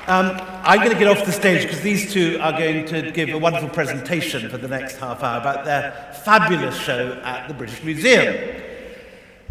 I'm going to get off the stage because these two are going to give a wonderful presentation for the next half hour about their fabulous show at the British Museum.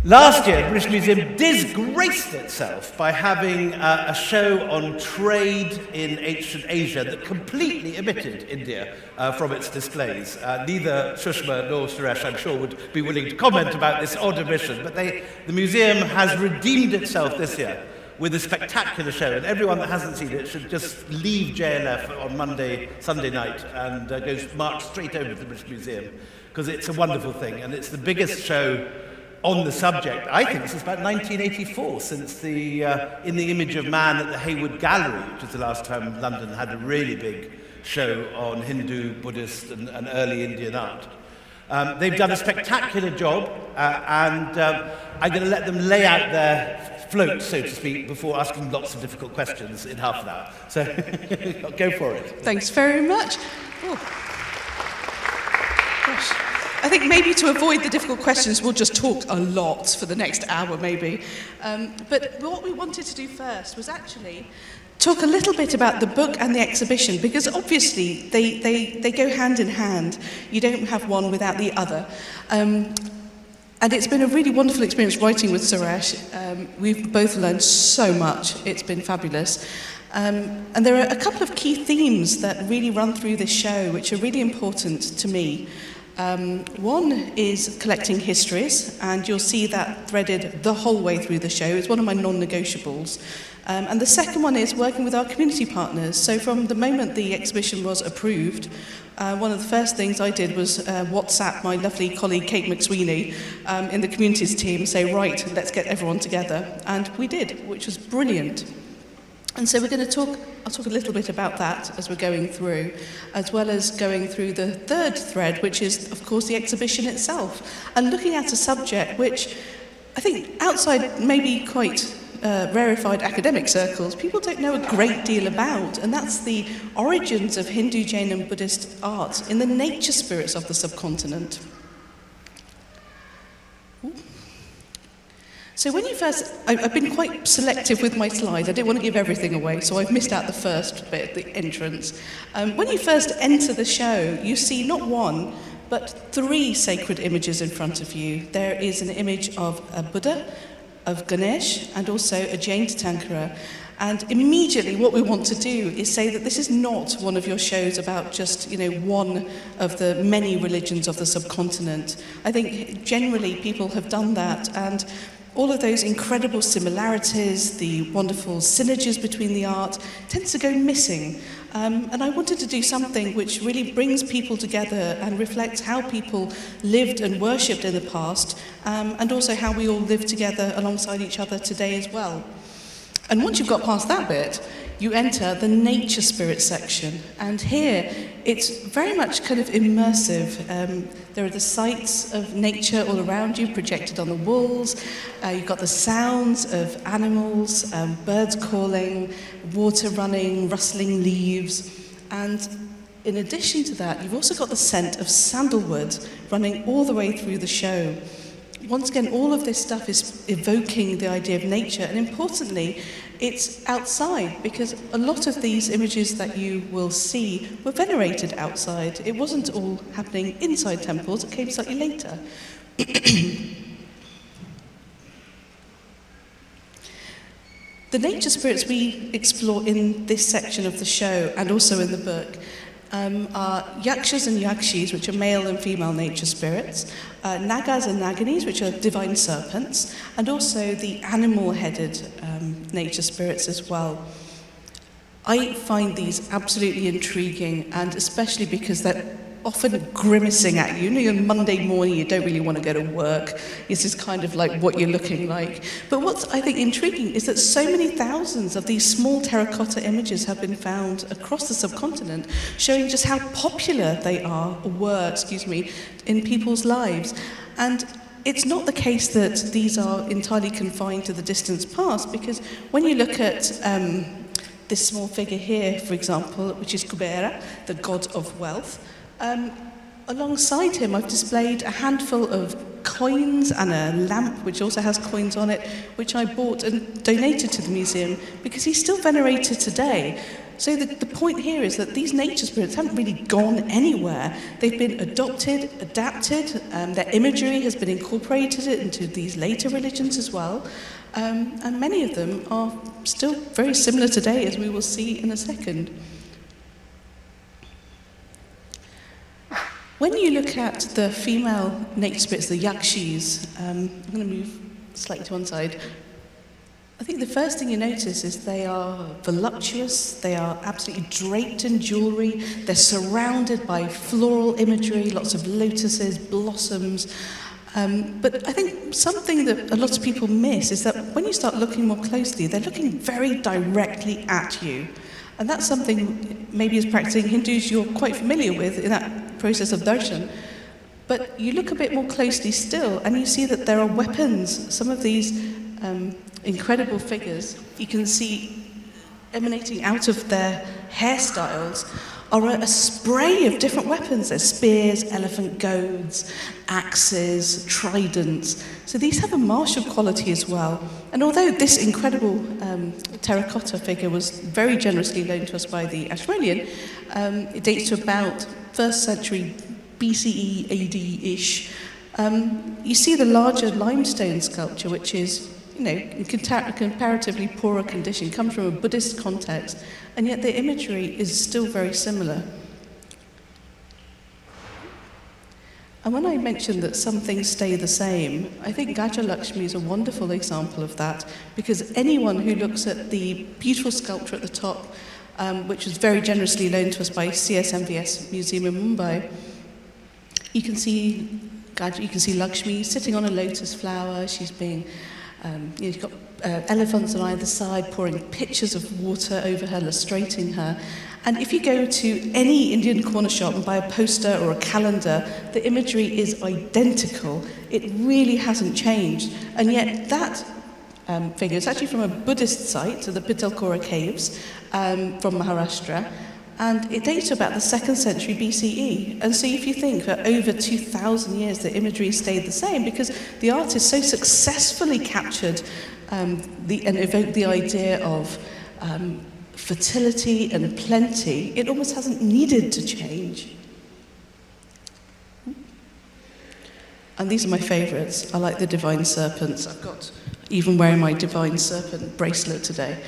Last year, the British Museum disgraced itself by having a show on trade in ancient Asia that completely omitted India from its displays. Neither Sushma nor Suresh, I'm sure, would be willing to comment about this odd omission, but the museum has redeemed itself this year with a spectacular show, and everyone that hasn't seen it should just leave JLF on Sunday night and march straight over to the British Museum, because it's a wonderful thing, and it's the biggest show on the subject, I think, since about 1984, since the In the Image of Man at the Hayward Gallery, which was the last time London had a really big show on Hindu, Buddhist and early Indian art. They've done a spectacular job, and I'm going to let them lay out their float, so to speak, before asking lots of difficult questions in half an hour. So go for it. Thanks very much. Oh. Gosh. I think maybe to avoid the difficult questions, we'll just talk a lot for the next hour, maybe. But what we wanted to do first was actually talk a little bit about the book and the exhibition, because obviously they go hand in hand. You don't have one without the other. And it's been a really wonderful experience writing with Suresh. We've both learned so much. It's been fabulous. And there are a couple of key themes that really run through this show, which are really important to me. One is collecting histories, and you'll see that threaded the whole way through the show. It's one of my non-negotiables. And the second one is working with our community partners. So from the moment the exhibition was approved, one of the first things I did was WhatsApp my lovely colleague Kate McSweeney in the communities team, say, right, let's get everyone together. And we did, which was brilliant. And so I'll talk a little bit about that as we're going through, as well as going through the third thread, which is, of course, the exhibition itself, and looking at a subject which I think outside maybe quite rarefied academic circles, people don't know a great deal about, and that's the origins of Hindu, Jain and Buddhist art in the nature spirits of the subcontinent. Ooh. So when you first, I've been quite selective with my slides. I didn't want to give everything away, so I've missed out the first bit, the entrance. When you first enter the show, you see not one, but 3 sacred images in front of you. There is an image of a Buddha, of Ganesh, and also a Jain Tirthankara. And immediately what we want to do is say that this is not one of your shows about just, one of the many religions of the subcontinent. I think generally people have done that, and all of those incredible similarities, the wonderful synergies between the art, tends to go missing. And I wanted to do something which really brings people together and reflects how people lived and worshipped in the past, and also how we all live together alongside each other today as well. And once you've got past that bit, you enter the nature spirit section. And here, it's very much kind of immersive. There are the sights of nature all around you, projected on the walls. You've got the sounds of animals, birds calling, water running, rustling leaves. And in addition to that, you've also got the scent of sandalwood running all the way through the show. Once again, all of this stuff is evoking the idea of nature, and importantly, it's outside, because a lot of these images that you will see were venerated outside. It wasn't all happening inside temples, it came slightly later. The nature spirits we explore in this section of the show, and also in the book, are yakshas and yakshis, which are male and female nature spirits, nagas and naginis, which are divine serpents, and also the animal-headed nature spirits as well. I find these absolutely intriguing, and especially because they're often grimacing at you. On Monday morning, you don't really want to go to work. This is kind of like what you're looking like. But what's, I think, intriguing is that so many thousands of these small terracotta images have been found across the subcontinent, showing just how popular they were, in people's lives. And it's not the case that these are entirely confined to the distant past, because when you look at this small figure here, for example, which is Kubera, the god of wealth, alongside him, I've displayed a handful of coins and a lamp which also has coins on it, which I bought and donated to the museum because he's still venerated today. So the point here is that these nature spirits haven't really gone anywhere. They've been adopted, adapted, their imagery has been incorporated into these later religions as well, and many of them are still very similar today, as we will see in a second. When you look at the female nature spirits, the yakshis, I'm going to move slightly to one side. I think the first thing you notice is they are voluptuous, they are absolutely draped in jewellery, they're surrounded by floral imagery, lots of lotuses, blossoms. But I think something that a lot of people miss is that when you start looking more closely, they're looking very directly at you. And that's something maybe as practicing Hindus you're quite familiar with in that process of darshan. But you look a bit more closely still and you see that there are weapons. Some of these incredible figures you can see emanating out of their hairstyles are a spray of different weapons. There's spears, elephant goads, axes, tridents. So these have a martial quality as well. And although this incredible terracotta figure was very generously loaned to us by the Ashmolean, it dates to about 1st century BCE, AD-ish. You see the larger limestone sculpture, which is in comparatively poorer condition, comes from a Buddhist context, and yet the imagery is still very similar. And when I mentioned that some things stay the same, I think Gaja Lakshmi is a wonderful example of that, because anyone who looks at the beautiful sculpture at the top, which was very generously loaned to us by CSMVS Museum in Mumbai, you can see Lakshmi sitting on a lotus flower. She's being you've got elephants on either side pouring pitchers of water over her, lustrating her. And if you go to any Indian corner shop and buy a poster or a calendar, the imagery is identical. It really hasn't changed. And yet that figure is actually from a Buddhist site, so the Pitalkora caves from Maharashtra. And it dates to about the 2nd century BCE. And so if you think for over 2,000 years the imagery stayed the same, because the artist so successfully captured and evoked the idea of fertility and plenty, it almost hasn't needed to change. And these are my favourites. I like the divine serpents. I've got even wearing my divine serpent bracelet today.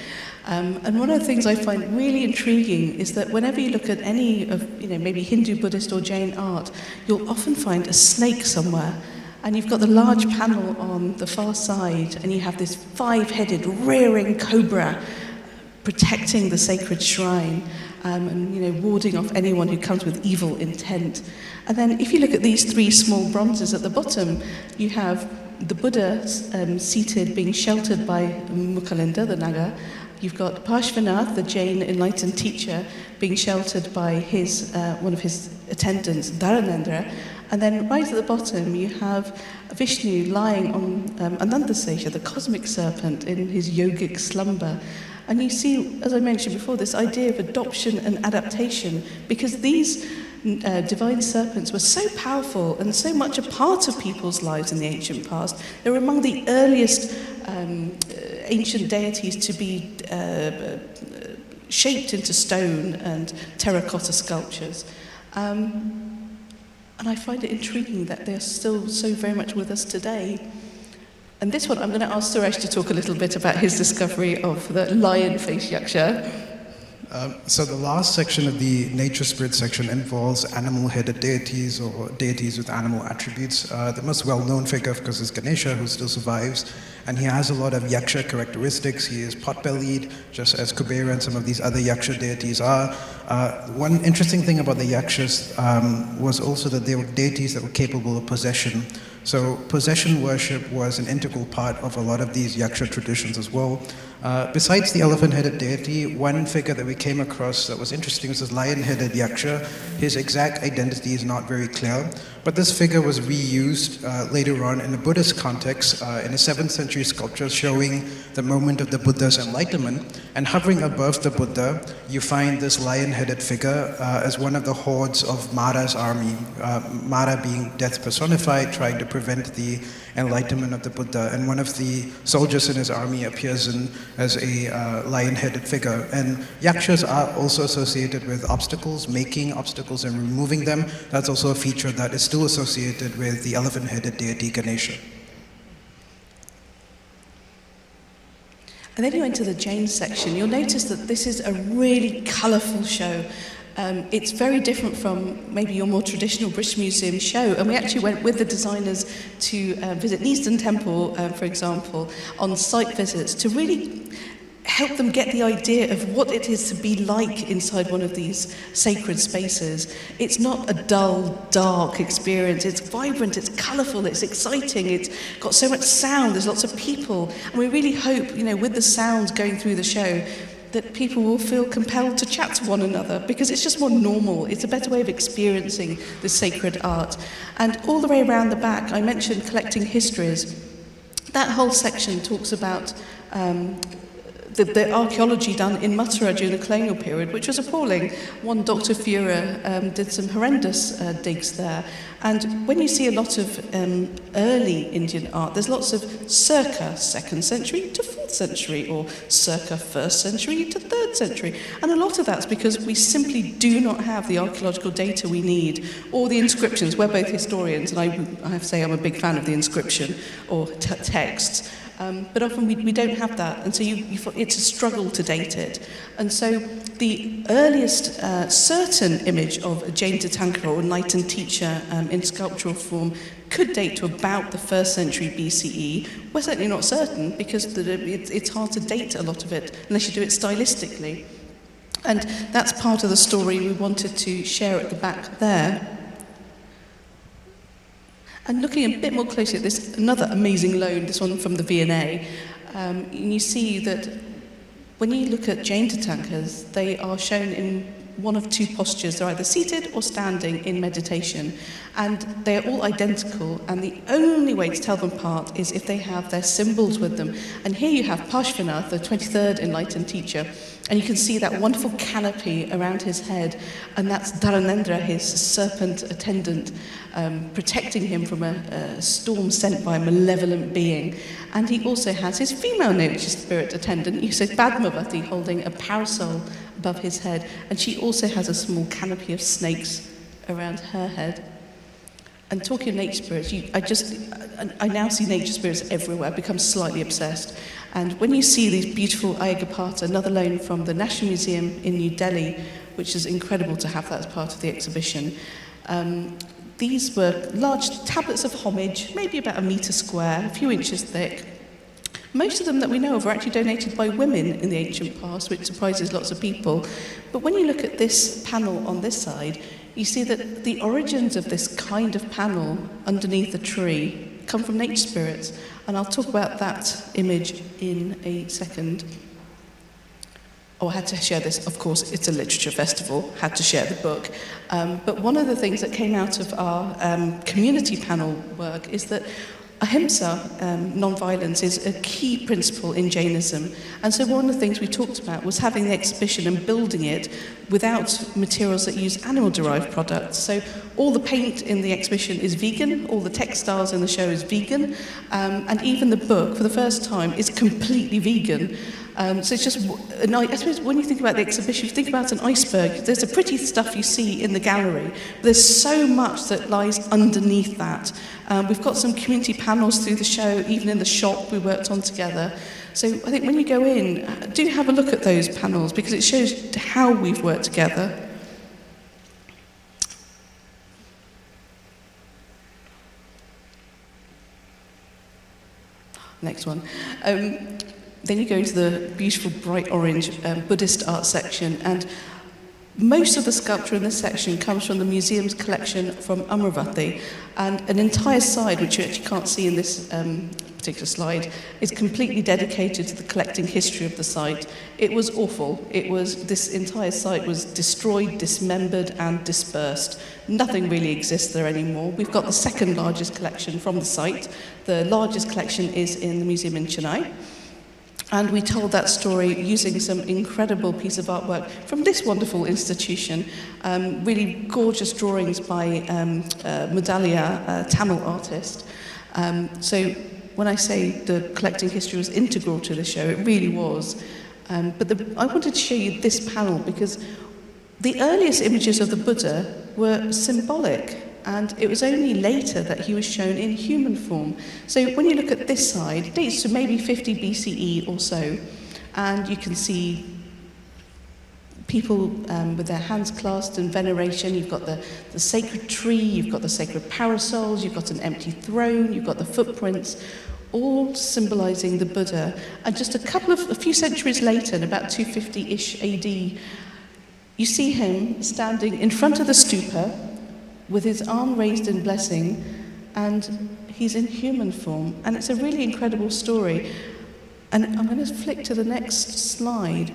And one of the things I find really intriguing is that whenever you look at any of, maybe Hindu, Buddhist or Jain art, you'll often find a snake somewhere. And you've got the large panel on the far side, and you have this 5-headed rearing cobra protecting the sacred shrine, and warding off anyone who comes with evil intent. And then if you look at these 3 small bronzes at the bottom, you have the Buddha seated, being sheltered by Mukhalinda, the Naga. You've got Parshvanath, the Jain enlightened teacher, being sheltered by one of his attendants, Dharanendra. And then right at the bottom, you have Vishnu lying on Anantasesha, the cosmic serpent, in his yogic slumber. And you see, as I mentioned before, this idea of adoption and adaptation, because these divine serpents were so powerful and so much a part of people's lives in the ancient past. They were among the earliest ancient deities to be shaped into stone and terracotta sculptures. And I find it intriguing that they're still so very much with us today. And this one, I'm going to ask Suresh to talk a little bit about his discovery of the lion face yaksha. So the last section of the nature spirit section involves animal-headed deities or deities with animal attributes. The most well-known figure, of course, is Ganesha, who still survives, and he has a lot of yaksha characteristics. He is pot-bellied, just as Kubera and some of these other yaksha deities are. One interesting thing about the yakshas was also that they were deities that were capable of possession. So possession worship was an integral part of a lot of these yaksha traditions as well. Besides the elephant-headed deity, one figure that we came across that was interesting was this lion-headed yaksha. His exact identity is not very clear, but this figure was reused later on in a Buddhist context in a 7th century sculpture showing the moment of the Buddha's enlightenment. And hovering above the Buddha, you find this lion-headed figure as one of the hordes of Mara's army. Mara being death personified, trying to prevent the enlightenment of the Buddha. And one of the soldiers in his army appears as a lion-headed figure. And yakshas are also associated with obstacles, making obstacles and removing them. That's also a feature that is still associated with the elephant-headed deity Ganesha. And then you enter the Jain section. You'll notice that this is a really colourful show. It's very different from maybe your more traditional British Museum show. And we actually went with the designers to visit Neasden Temple, for example, on site visits to really help them get the idea of what it is to be like inside one of these sacred spaces. It's not a dull, dark experience. It's vibrant, it's colourful, it's exciting, it's got so much sound, there's lots of people. And we really hope, with the sounds going through the show, that people will feel compelled to chat to one another, because it's just more normal. It's a better way of experiencing the sacred art. And all the way around the back, I mentioned collecting histories. That whole section talks about the archaeology done in Mathura during the colonial period, which was appalling. One Dr. Fura did some horrendous digs there. And when you see a lot of early Indian art, there's lots of circa 2nd century to 4th century, or circa 1st century to 3rd century. And a lot of that's because we simply do not have the archaeological data we need, or the inscriptions. We're both historians, and I have to say I'm a big fan of the inscription or texts. But often we don't have that, and so it's a struggle to date it. And so the earliest certain image of a Jain Tirthankara or enlightened teacher in sculptural form could date to about the 1st century BCE. We're certainly not certain, because it's hard to date a lot of it unless you do it stylistically. And that's part of the story we wanted to share at the back there. And looking a bit more closely at this, another amazing loan, this one from the V&A, you see that when you look at Jain Tirthankaras, they are shown in one of two postures. They're either seated or standing in meditation. And they're all identical, and the only way to tell them apart is if they have their symbols with them. And here you have Parshvanath, the 23rd enlightened teacher, and you can see that wonderful canopy around his head, and that's Dharanendra, his serpent attendant, protecting him from a storm sent by a malevolent being. And he also has his female nature spirit attendant, you say Padmavati, holding a parasol above his head, and she also has a small canopy of snakes around her head. And talking of nature spirits, I now see nature spirits everywhere, become slightly obsessed. And when you see these beautiful Ayagapata, another loan from the National Museum in New Delhi, which is incredible to have that as part of the exhibition, these were large tablets of homage, maybe about 1 metre square, a few inches thick. Most of them that we know of were actually donated by women in the ancient past, which surprises lots of people. But when you look at this panel on this side, you see that the origins of this kind of panel underneath the tree come from nature spirits. And I'll talk about that image in a second. Oh, I had to share this. Of course, it's a literature festival. Had to share the book. But one of the things that came out of our community panel work is that ahimsa, non-violence, is a key principle in Jainism. And so one of the things we talked about was having the exhibition and building it without materials that use animal-derived products. So all the paint in the exhibition is vegan, all the textiles in the show is vegan, and even the book, for the first time, is completely vegan. So it's just, I suppose when you think about the exhibition, you think about an iceberg. There's the pretty stuff you see in the gallery, but there's so much that lies underneath that. We've got some community panels through the show, even in the shop we worked on together. So I think when you go in, do have a look at those panels, because it shows how we've worked together. Next one. Then you go into the beautiful bright orange Buddhist art section, and most of the sculpture in this section comes from the museum's collection from Amravati, and an entire side, which you actually can't see in this particular slide, is completely dedicated to the collecting history of the site. It was awful. This entire site was destroyed, dismembered, and dispersed. Nothing really exists there anymore. We've got the second largest collection from the site. The largest collection is in the museum in Chennai. And we told that story using some incredible piece of artwork from this wonderful institution, really gorgeous drawings by Mudalia, a Tamil artist. So when I say the collecting history was integral to the show, it really was. But I wanted to show you this panel because the earliest images of the Buddha were symbolic, and it was only later that he was shown in human form. So when you look at this side, it dates to maybe 50 BCE or so, and you can see people with their hands clasped in veneration. You've got the sacred tree, you've got the sacred parasols, you've got an empty throne, you've got the footprints, all symbolizing the Buddha. And just a few centuries later, in about 250-ish AD, you see him standing in front of the stupa with his arm raised in blessing, and he's in human form. And it's a really incredible story. And I'm going to flick to the next slide,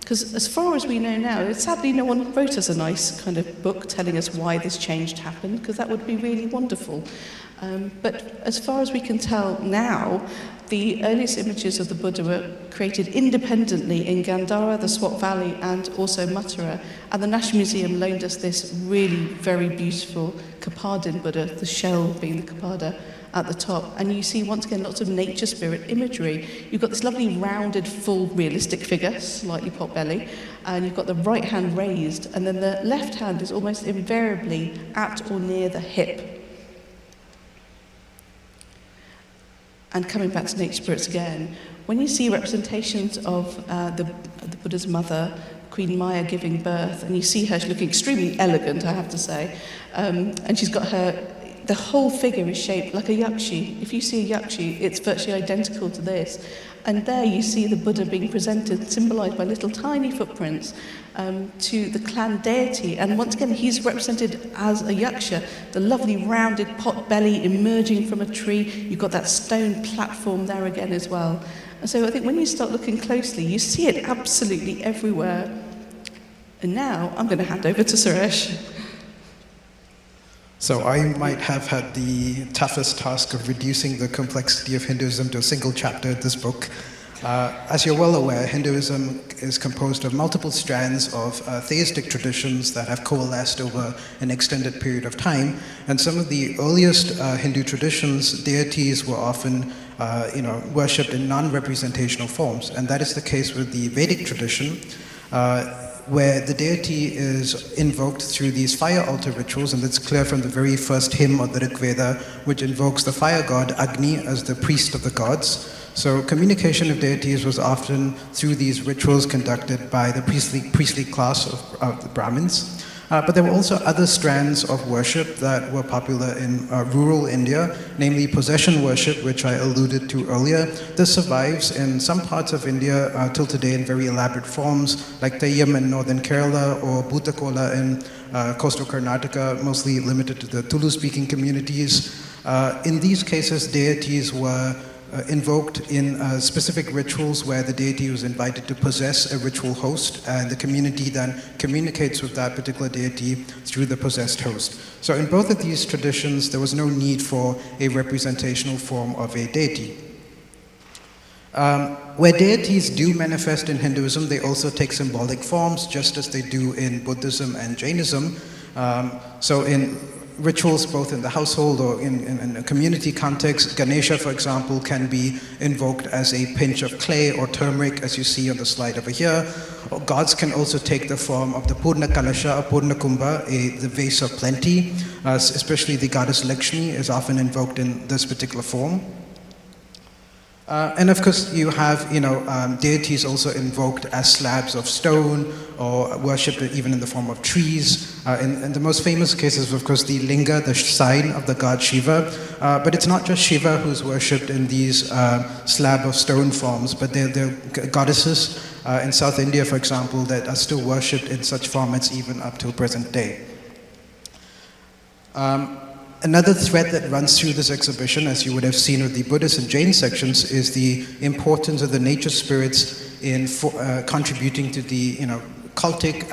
because as far as we know now, sadly no one wrote us a nice kind of book telling us why this change happened, because that would be really wonderful. But as far as we can tell now, the earliest images of the Buddha were created independently in Gandhara, the Swat Valley, and also Mathura. And the National Museum loaned us this really very beautiful Kapadin Buddha, the shell being the Kapada at the top. And you see, once again, lots of nature spirit imagery. You've got this lovely rounded, full, realistic figure, slightly pot belly, and you've got the right hand raised, and then the left hand is almost invariably at or near the hip. And coming back to nature spirits again, when you see representations of the Buddha's mother, Queen Maya, giving birth, and you see her looking extremely elegant, I have to say, and she's got the whole figure is shaped like a yakshi. If you see a yakshi, it's virtually identical to this. And there you see the Buddha being presented, symbolized by little tiny footprints, to the clan deity. And once again, he's represented as a yaksha, the lovely rounded pot belly emerging from a tree. You've got that stone platform there again as well. And so I think when you start looking closely, you see it absolutely everywhere. And now I'm going to hand over to Suresh. So I might have had the toughest task of reducing the complexity of Hinduism to a single chapter in this book. As you're well aware, Hinduism is composed of multiple strands of theistic traditions that have coalesced over an extended period of time. And some of the earliest Hindu traditions, deities were often worshipped in non-representational forms. And that is the case with the Vedic tradition, where the deity is invoked through these fire altar rituals, and that's clear from the very first hymn of the Rig Veda, which invokes the fire god Agni as the priest of the gods. So communication of deities was often through these rituals conducted by the priestly class of the Brahmins. But there were also other strands of worship that were popular in rural India, namely possession worship, which I alluded to earlier. This survives in some parts of India till today in very elaborate forms, like Teyyam in northern Kerala or Bhutakola in coastal Karnataka, mostly limited to the Tulu-speaking communities. In these cases, deities were invoked in specific rituals where the deity was invited to possess a ritual host, and the community then communicates with that particular deity through the possessed host. So in both of these traditions, there was no need for a representational form of a deity. Where deities do manifest in Hinduism, they also take symbolic forms, just as they do in Buddhism and Jainism. So in rituals both in the household or in a community context, Ganesha, for example, can be invoked as a pinch of clay or turmeric, as you see on the slide over here. Or gods can also take the form of the Purna Kalasha or Purna Kumbha, the vase of plenty. Especially the goddess Lakshmi is often invoked in this particular form. And of course, you have deities also invoked as slabs of stone or worshipped even in the form of trees. In the most famous cases, of course, the linga, the sign of the god Shiva. But it's not just Shiva who's worshipped in these slab of stone forms, but there are goddesses in South India, for example, that are still worshipped in such formats even up till present day. Another thread that runs through this exhibition, as you would have seen with the Buddhist and Jain sections, is the importance of the nature spirits in contributing to the cultic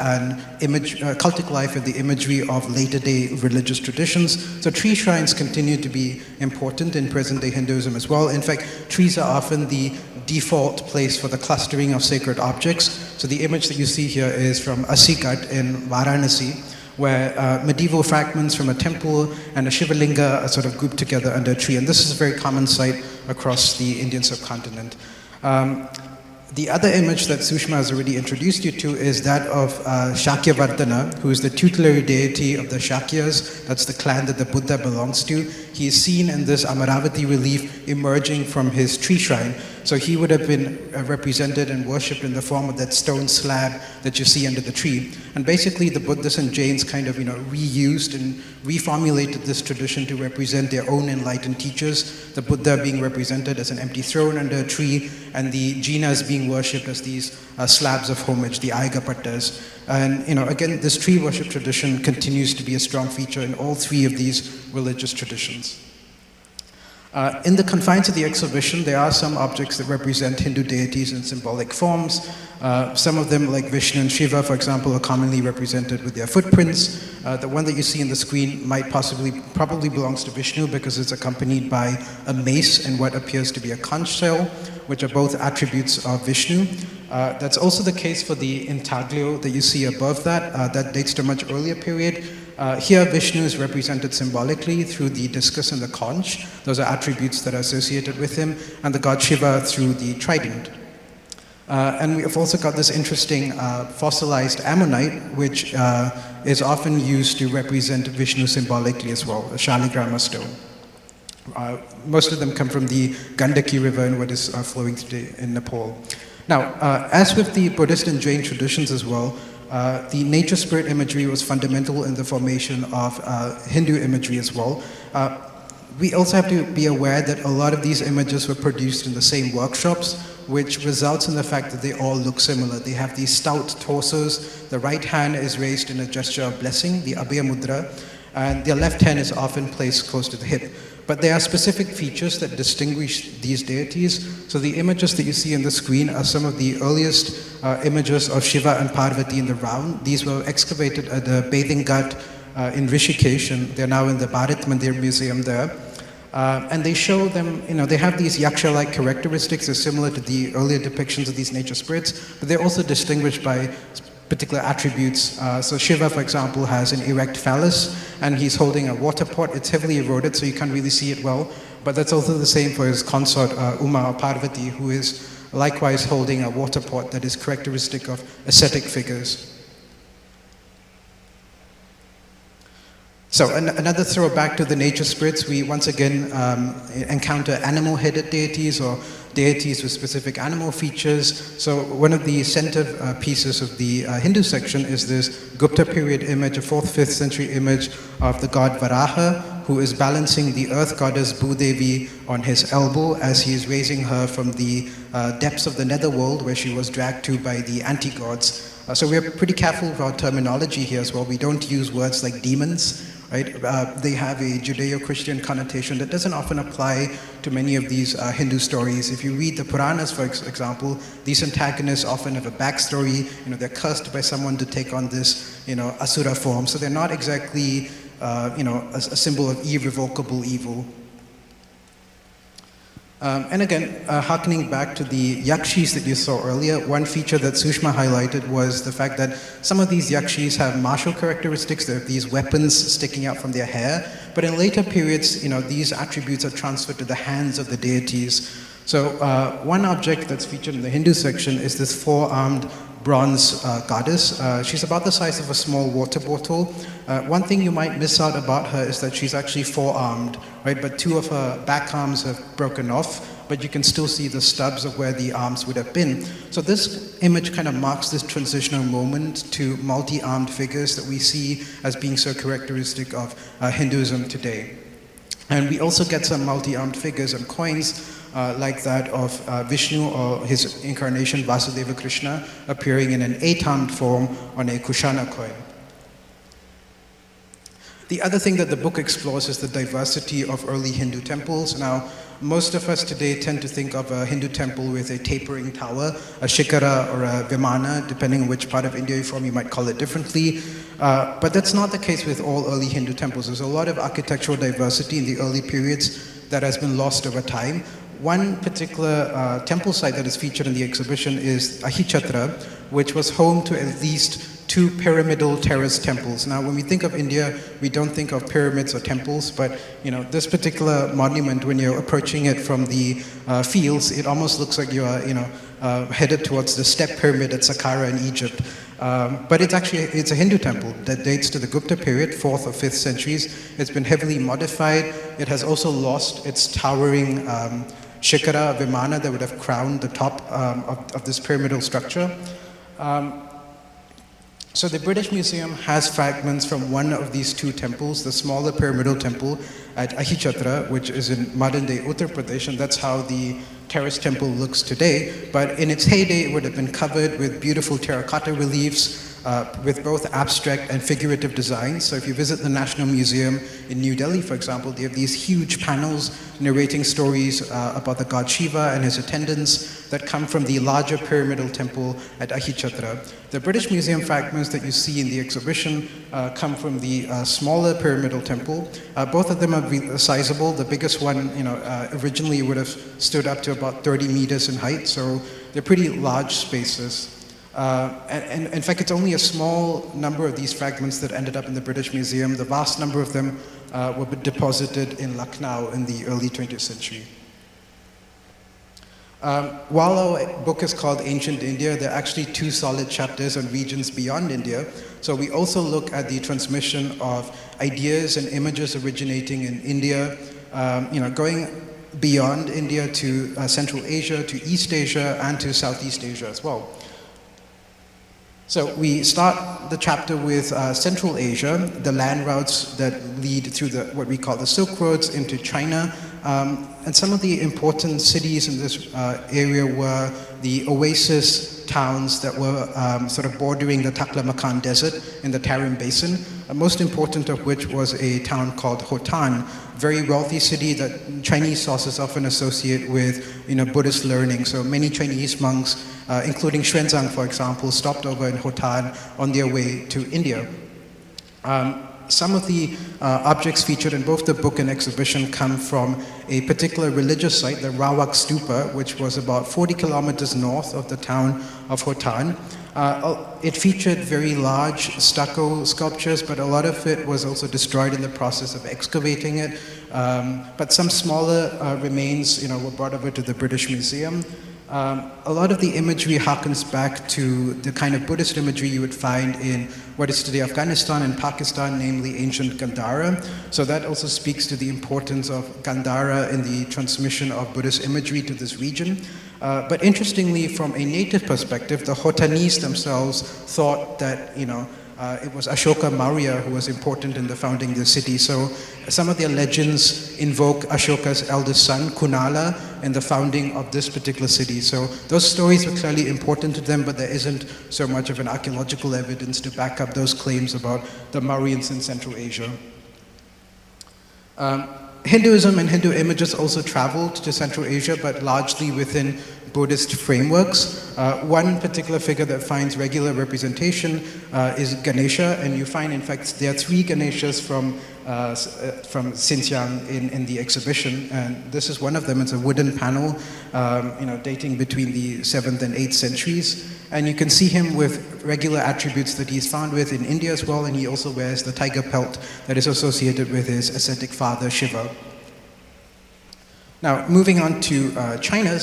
life and the imagery of later-day religious traditions. So tree shrines continue to be important in present-day Hinduism as well. In fact, trees are often the default place for the clustering of sacred objects. So the image that you see here is from Asikat in Varanasi, where medieval fragments from a temple and a Shivalinga are sort of grouped together under a tree. And this is a very common sight across the Indian subcontinent. The other image that Sushma has already introduced you to is that of Shakyavardhana, who is the tutelary deity of the Shakyas. That's the clan that the Buddha belongs to. He is seen in this Amaravati relief emerging from his tree shrine. So he would have been represented and worshipped in the form of that stone slab that you see under the tree. And basically the Buddhists and Jains kind of reused and reformulated this tradition to represent their own enlightened teachers, the Buddha being represented as an empty throne under a tree, and the Jinas being worshipped as these slabs of homage, the Aigapattas. And again, this tree worship tradition continues to be a strong feature in all three of these religious traditions. In the confines of the exhibition, there are some objects that represent Hindu deities in symbolic forms. Some of them, like Vishnu and Shiva, for example, are commonly represented with their footprints. The one that you see on the screen probably belongs to Vishnu because it's accompanied by a mace and what appears to be a conch shell, which are both attributes of Vishnu. That's also the case for the intaglio that you see above that. That dates to a much earlier period. Here, Vishnu is represented symbolically through the discus and the conch. Those are attributes that are associated with him, and the god Shiva through the trident. And we have also got this interesting fossilized ammonite, which is often used to represent Vishnu symbolically as well, a Shaligrama stone. Most of them come from the Gandaki River and what is flowing today in Nepal. Now, as with the Buddhist and Jain traditions as well, the nature spirit imagery was fundamental in the formation of Hindu imagery as well. We also have to be aware that a lot of these images were produced in the same workshops, which results in the fact that they all look similar. They have these stout torsos. The right hand is raised in a gesture of blessing, the Abhaya Mudra, and the left hand is often placed close to the hip. But there are specific features that distinguish these deities. So the images that you see on the screen are some of the earliest images of Shiva and Parvati in the round. These were excavated at the bathing ghat in Rishikesh, and they're now in the Bharat Mandir Museum there. And they show them, they have these yaksha-like characteristics. They're similar to the earlier depictions of these nature spirits, but they're also distinguished by particular attributes. So Shiva, for example, has an erect phallus, and he's holding a water pot. It's heavily eroded, so you can't really see it well. But that's also the same for his consort, Uma or Parvati, who is likewise holding a water pot that is characteristic of ascetic figures. So another throwback to the nature spirits, we once again encounter animal-headed deities or deities with specific animal features. So one of the center pieces of the Hindu section is this Gupta period image, a 4th, 5th century image of the god Varaha, who is balancing the earth goddess Bhudevi on his elbow as he is raising her from the depths of the netherworld where she was dragged to by the anti-gods. So we're pretty careful with our terminology here as well. We don't use words like demons. Right? They have a Judeo-Christian connotation that doesn't often apply to many of these Hindu stories. If you read the Puranas, for example, these antagonists often have a backstory. They're cursed by someone to take on this, asura form. So they're not exactly, a symbol of irrevocable evil. And again, harkening back to the yakshis that you saw earlier, one feature that Sushma highlighted was the fact that some of these yakshis have martial characteristics. They have these weapons sticking out from their hair. But in later periods, these attributes are transferred to the hands of the deities. So one object that's featured in the Hindu section is this 4-armed bronze goddess. She's about the size of a small water bottle. One thing you might miss out about her is that she's actually 4-armed, right? But 2 of her back arms have broken off, but you can still see the stubs of where the arms would have been. So this image kind of marks this transitional moment to multi-armed figures that we see as being so characteristic of Hinduism today. And we also get some multi-armed figures and coins like that of Vishnu or his incarnation Vasudeva Krishna appearing in an 8-armed form on a Kushana coin. The other thing that the book explores is the diversity of early Hindu temples. Now, most of us today tend to think of a Hindu temple with a tapering tower, a shikara or a vimana, depending on which part of India you're from, you might call it differently. But that's not the case with all early Hindu temples. There's a lot of architectural diversity in the early periods that has been lost over time. One particular temple site that is featured in the exhibition is Ahichatra, which was home to at least 2 pyramidal terrace temples. Now, when we think of India, we don't think of pyramids or temples, but this particular monument, when you're approaching it from the fields, it almost looks like you are, headed towards the step pyramid at Saqqara in Egypt. But it's a Hindu temple that dates to the Gupta period, 4th or 5th centuries. It's been heavily modified. It has also lost its towering shikara, vimana that would have crowned the top of this pyramidal structure. So the British Museum has fragments from one of these 2 temples, the smaller pyramidal temple at Ahichatra, which is in modern-day Uttar Pradesh, and that's how the terrace temple looks today. But in its heyday, it would have been covered with beautiful terracotta reliefs, with both abstract and figurative designs. So if you visit the National Museum in New Delhi, for example, they have these huge panels narrating stories about the god Shiva and his attendants that come from the larger pyramidal temple at Ahichatra. The British Museum fragments that you see in the exhibition come from the smaller pyramidal temple. Both of them are sizable. The biggest one, originally would have stood up to about 30 meters in height, so they're pretty large spaces. And in fact, it's only a small number of these fragments that ended up in the British Museum. The vast number of them were deposited in Lucknow in the early 20th century. While our book is called Ancient India, there are actually 2 solid chapters on regions beyond India. So we also look at the transmission of ideas and images originating in India, going beyond India to Central Asia, to East Asia, and to Southeast Asia as well. So we start the chapter with Central Asia, the land routes that lead through what we call the Silk Roads into China. And some of the important cities in this area were the oasis towns that were sort of bordering the Taklamakan Desert in the Tarim Basin, most important of which was a town called Hotan, very wealthy city that Chinese sources often associate with Buddhist learning. So many Chinese monks, including Xuanzang, for example, stopped over in Hotan on their way to India. Some of the objects featured in both the book and exhibition come from a particular religious site, the Rawak Stupa, which was about 40 kilometers north of the town of Hotan. It featured very large stucco sculptures, but a lot of it was also destroyed in the process of excavating it. But some smaller remains were brought over to the British Museum. A lot of the imagery harkens back to the kind of Buddhist imagery you would find in what is today Afghanistan and Pakistan, namely ancient Gandhara. So that also speaks to the importance of Gandhara in the transmission of Buddhist imagery to this region. But interestingly, from a native perspective, the Hotanese themselves thought that, it was Ashoka Maurya who was important in the founding of the city. So some of their legends invoke Ashoka's eldest son, Kunala, in the founding of this particular city. So those stories were clearly important to them, but there isn't so much of an archaeological evidence to back up those claims about the Mauryans in Central Asia. Hinduism and Hindu images also traveled to Central Asia, but largely within Buddhist frameworks. One particular figure that finds regular representation is Ganesha, and you find, in fact, there are 3 Ganeshas from Xinjiang in the exhibition, and this is one of them. It's a wooden panel, dating between the 7th and 8th centuries, and you can see him with regular attributes that he's found with in India as well, and he also wears the tiger pelt that is associated with his ascetic father Shiva. Now, moving on to China,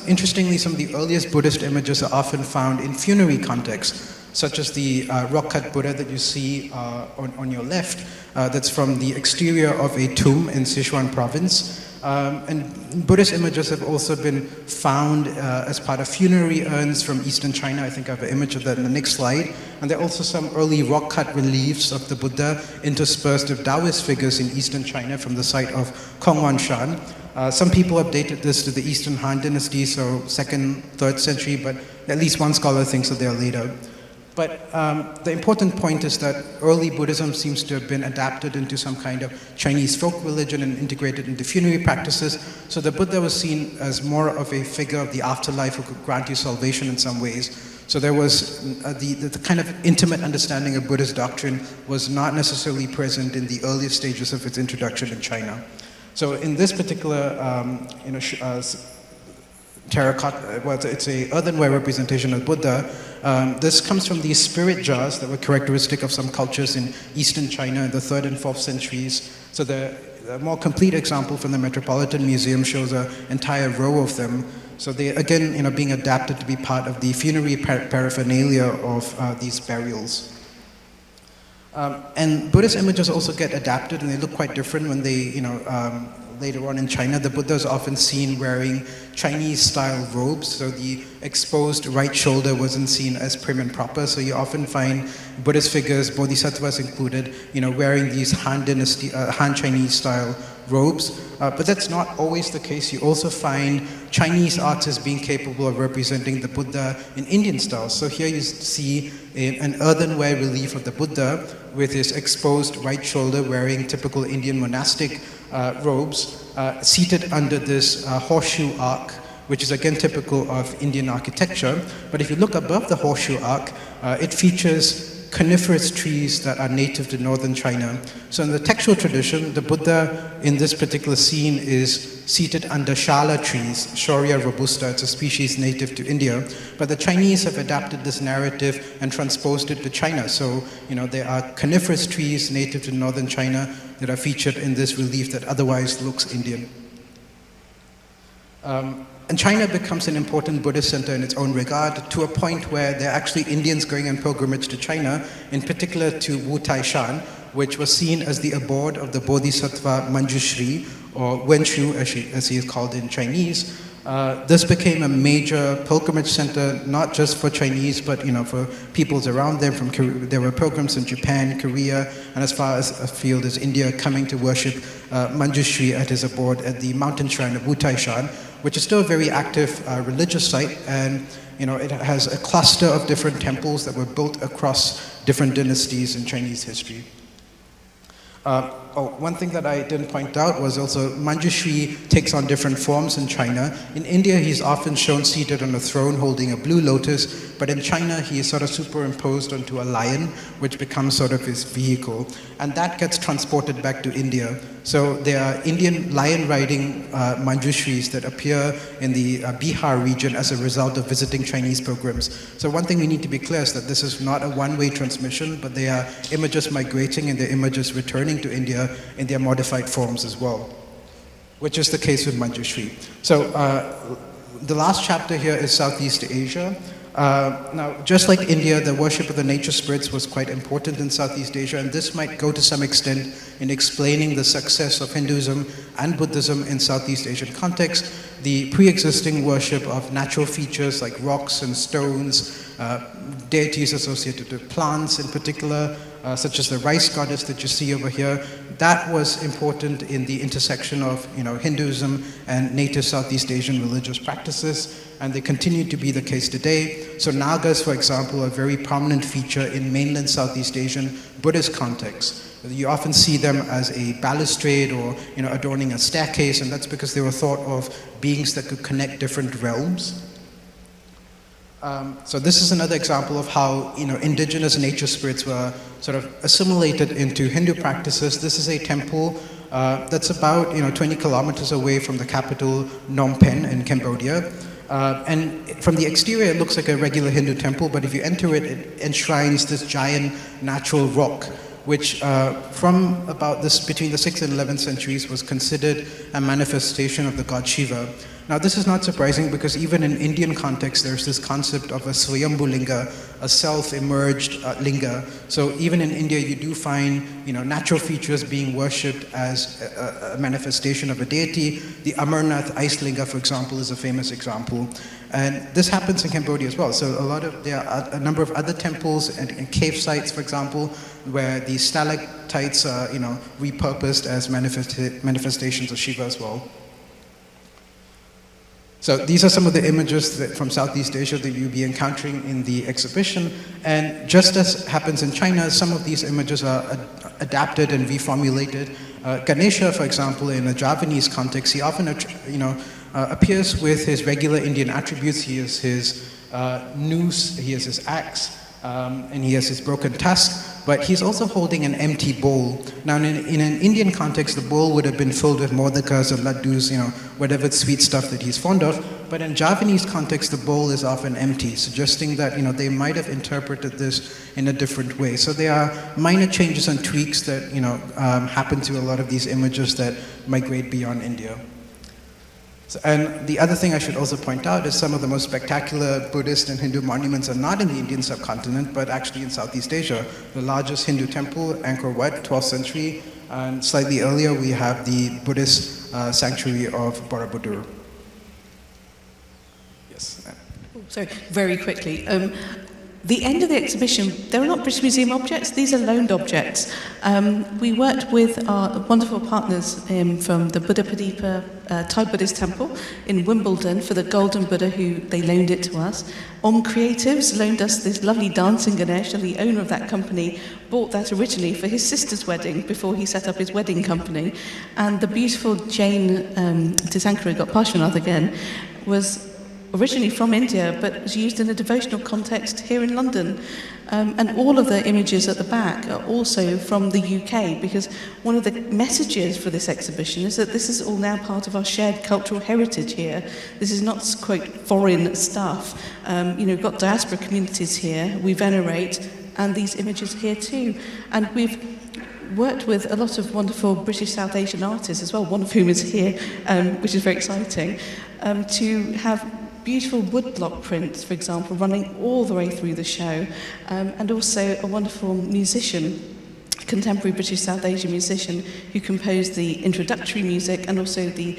interestingly, some of the earliest Buddhist images are often found in funerary contexts, such as the rock-cut Buddha that you see on your left, that's from the exterior of a tomb in Sichuan province. And Buddhist images have also been found as part of funerary urns from Eastern China. I think I have an image of that in the next slide. And there are also some early rock-cut reliefs of the Buddha interspersed with Taoist figures in Eastern China from the site of Kongwanshan. Some people have dated this to the Eastern Han Dynasty, so 2nd, 3rd century, but at least one scholar thinks that they are later. But the important point is that early Buddhism seems to have been adapted into some kind of Chinese folk religion and integrated into funerary practices. So the Buddha was seen as more of a figure of the afterlife who could grant you salvation in some ways. So there was the kind of intimate understanding of Buddhist doctrine was not necessarily present in the earliest stages of its introduction in China. So in this particular terracotta, well, it's a earthenware representation of Buddha. This comes from these spirit jars that were characteristic of some cultures in Eastern China in the 3rd and 4th centuries. So the more complete example from the Metropolitan Museum shows an entire row of them. So they, again, being adapted to be part of the funerary paraphernalia of these burials. And Buddhist images also get adapted, and they look quite different when they, later on in China, the Buddha is often seen wearing Chinese-style robes, so the exposed right shoulder wasn't seen as prim and proper, so you often find Buddhist figures, bodhisattvas included, wearing these Han Chinese-style robes. But that's not always the case. You also find Chinese artists being capable of representing the Buddha in Indian style. So here you see an earthenware relief of the Buddha with his exposed right shoulder wearing typical Indian monastic robes, seated under this horseshoe arc, which is again typical of Indian architecture. But if you look above the horseshoe arc, it features coniferous trees that are native to northern China. So in the textual tradition, the Buddha in this particular scene is seated under shala trees, Shorea robusta. It's a species native to India. But the Chinese have adapted this narrative and transposed it to China. So, there are coniferous trees native to northern China that are featured in this relief that otherwise looks Indian. And China becomes an important Buddhist center in its own regard, to a point where there are actually Indians going on pilgrimage to China, in particular to Wu Taishan, which was seen as the abode of the Bodhisattva Manjushri, or Wenshu as he is called in Chinese. This became a major pilgrimage center, not just for Chinese, but for peoples around them. There were pilgrims in Japan, Korea, and as far as afield as India, coming to worship Manjushri at his abode at the mountain shrine of Wu Taishan, which is still a very active religious site, and it has a cluster of different temples that were built across different dynasties in Chinese history. One thing that I didn't point out was also Manjushri takes on different forms in China. In India, he's often shown seated on a throne holding a blue lotus, but in China, he is sort of superimposed onto a lion, which becomes sort of his vehicle. And that gets transported back to India. So there are Indian lion-riding Manjushris that appear in the Bihar region as a result of visiting Chinese pilgrims. So one thing we need to be clear is that this is not a one-way transmission, but they are images migrating and they're images returning to India in their modified forms as well, which is the case with Manjushri. So the last chapter here is Southeast Asia. Now, just like India, the worship of the nature spirits was quite important in Southeast Asia, and this might go to some extent in explaining the success of Hinduism and Buddhism in Southeast Asian context. The pre-existing worship of natural features like rocks and stones, deities associated with plants in particular, such as the rice goddess that you see over here, that was important in the intersection of Hinduism and native Southeast Asian religious practices, and they continue to be the case today. So Nagas, for example, are a very prominent feature in mainland Southeast Asian Buddhist context. You often see them as a balustrade or adorning a staircase, and that's because they were thought of beings that could connect different realms. So this is another example of how indigenous nature spirits were sort of assimilated into Hindu practices. This is a temple that's about 20 kilometers away from the capital Phnom Penh in Cambodia. And from the exterior, it looks like a regular Hindu temple, but if you enter it, it enshrines this giant natural rock, which from about between the 6th and 11th centuries was considered a manifestation of the god Shiva. Now this is not surprising because even in Indian context there's this concept of a Swayambhu Linga, a self-emerged Linga. So even in India you do find natural features being worshipped as a manifestation of a deity. The Amarnath ice Linga, for example, is a famous example. And this happens in Cambodia as well. So there are a number of other temples and cave sites, for example, where the stalactites are repurposed as manifestations of Shiva as well. So these are some of the images from Southeast Asia that you'll be encountering in the exhibition. And just as happens in China, some of these images are adapted and reformulated. Ganesha, for example, in a Javanese context, he often appears with his regular Indian attributes. He has his noose, he has his axe, and he has his broken tusk. but he's also holding an empty bowl. Now, in an Indian context, the bowl would have been filled with modakas or laddus, whatever sweet stuff that he's fond of. But in Javanese context, the bowl is often empty, suggesting that they might have interpreted this in a different way. So there are minor changes and tweaks that happen to a lot of these images that migrate beyond India. And the other thing I should also point out is some of the most spectacular Buddhist and Hindu monuments are not in the Indian subcontinent, but actually in Southeast Asia. The largest Hindu temple, Angkor Wat, 12th century, and slightly earlier we have the Buddhist sanctuary of Borobudur. Yes. Sorry, very quickly. The end of the exhibition, they're not British Museum objects, these are loaned objects. We worked with our wonderful partners from the Buddha Padipa Thai Buddhist Temple in Wimbledon for the Golden Buddha, who they loaned it to us. Creatives loaned us this lovely dancing Ganesh, and the owner of that company bought that originally for his sister's wedding before he set up his wedding company. And the beautiful Jain Tisankara got Parshvanath again was originally from India, but was used in a devotional context here in London. And all of the images at the back are also from the UK, because one of the messages for this exhibition is that this is all now part of our shared cultural heritage here. This is not, quote, foreign stuff. We've got diaspora communities here, we venerate, and these images here too. And we've worked with a lot of wonderful British South Asian artists as well, one of whom is here, which is very exciting, to have beautiful woodblock prints, for example, running all the way through the show, and also a wonderful musician, contemporary British South Asian musician, who composed the introductory music and also the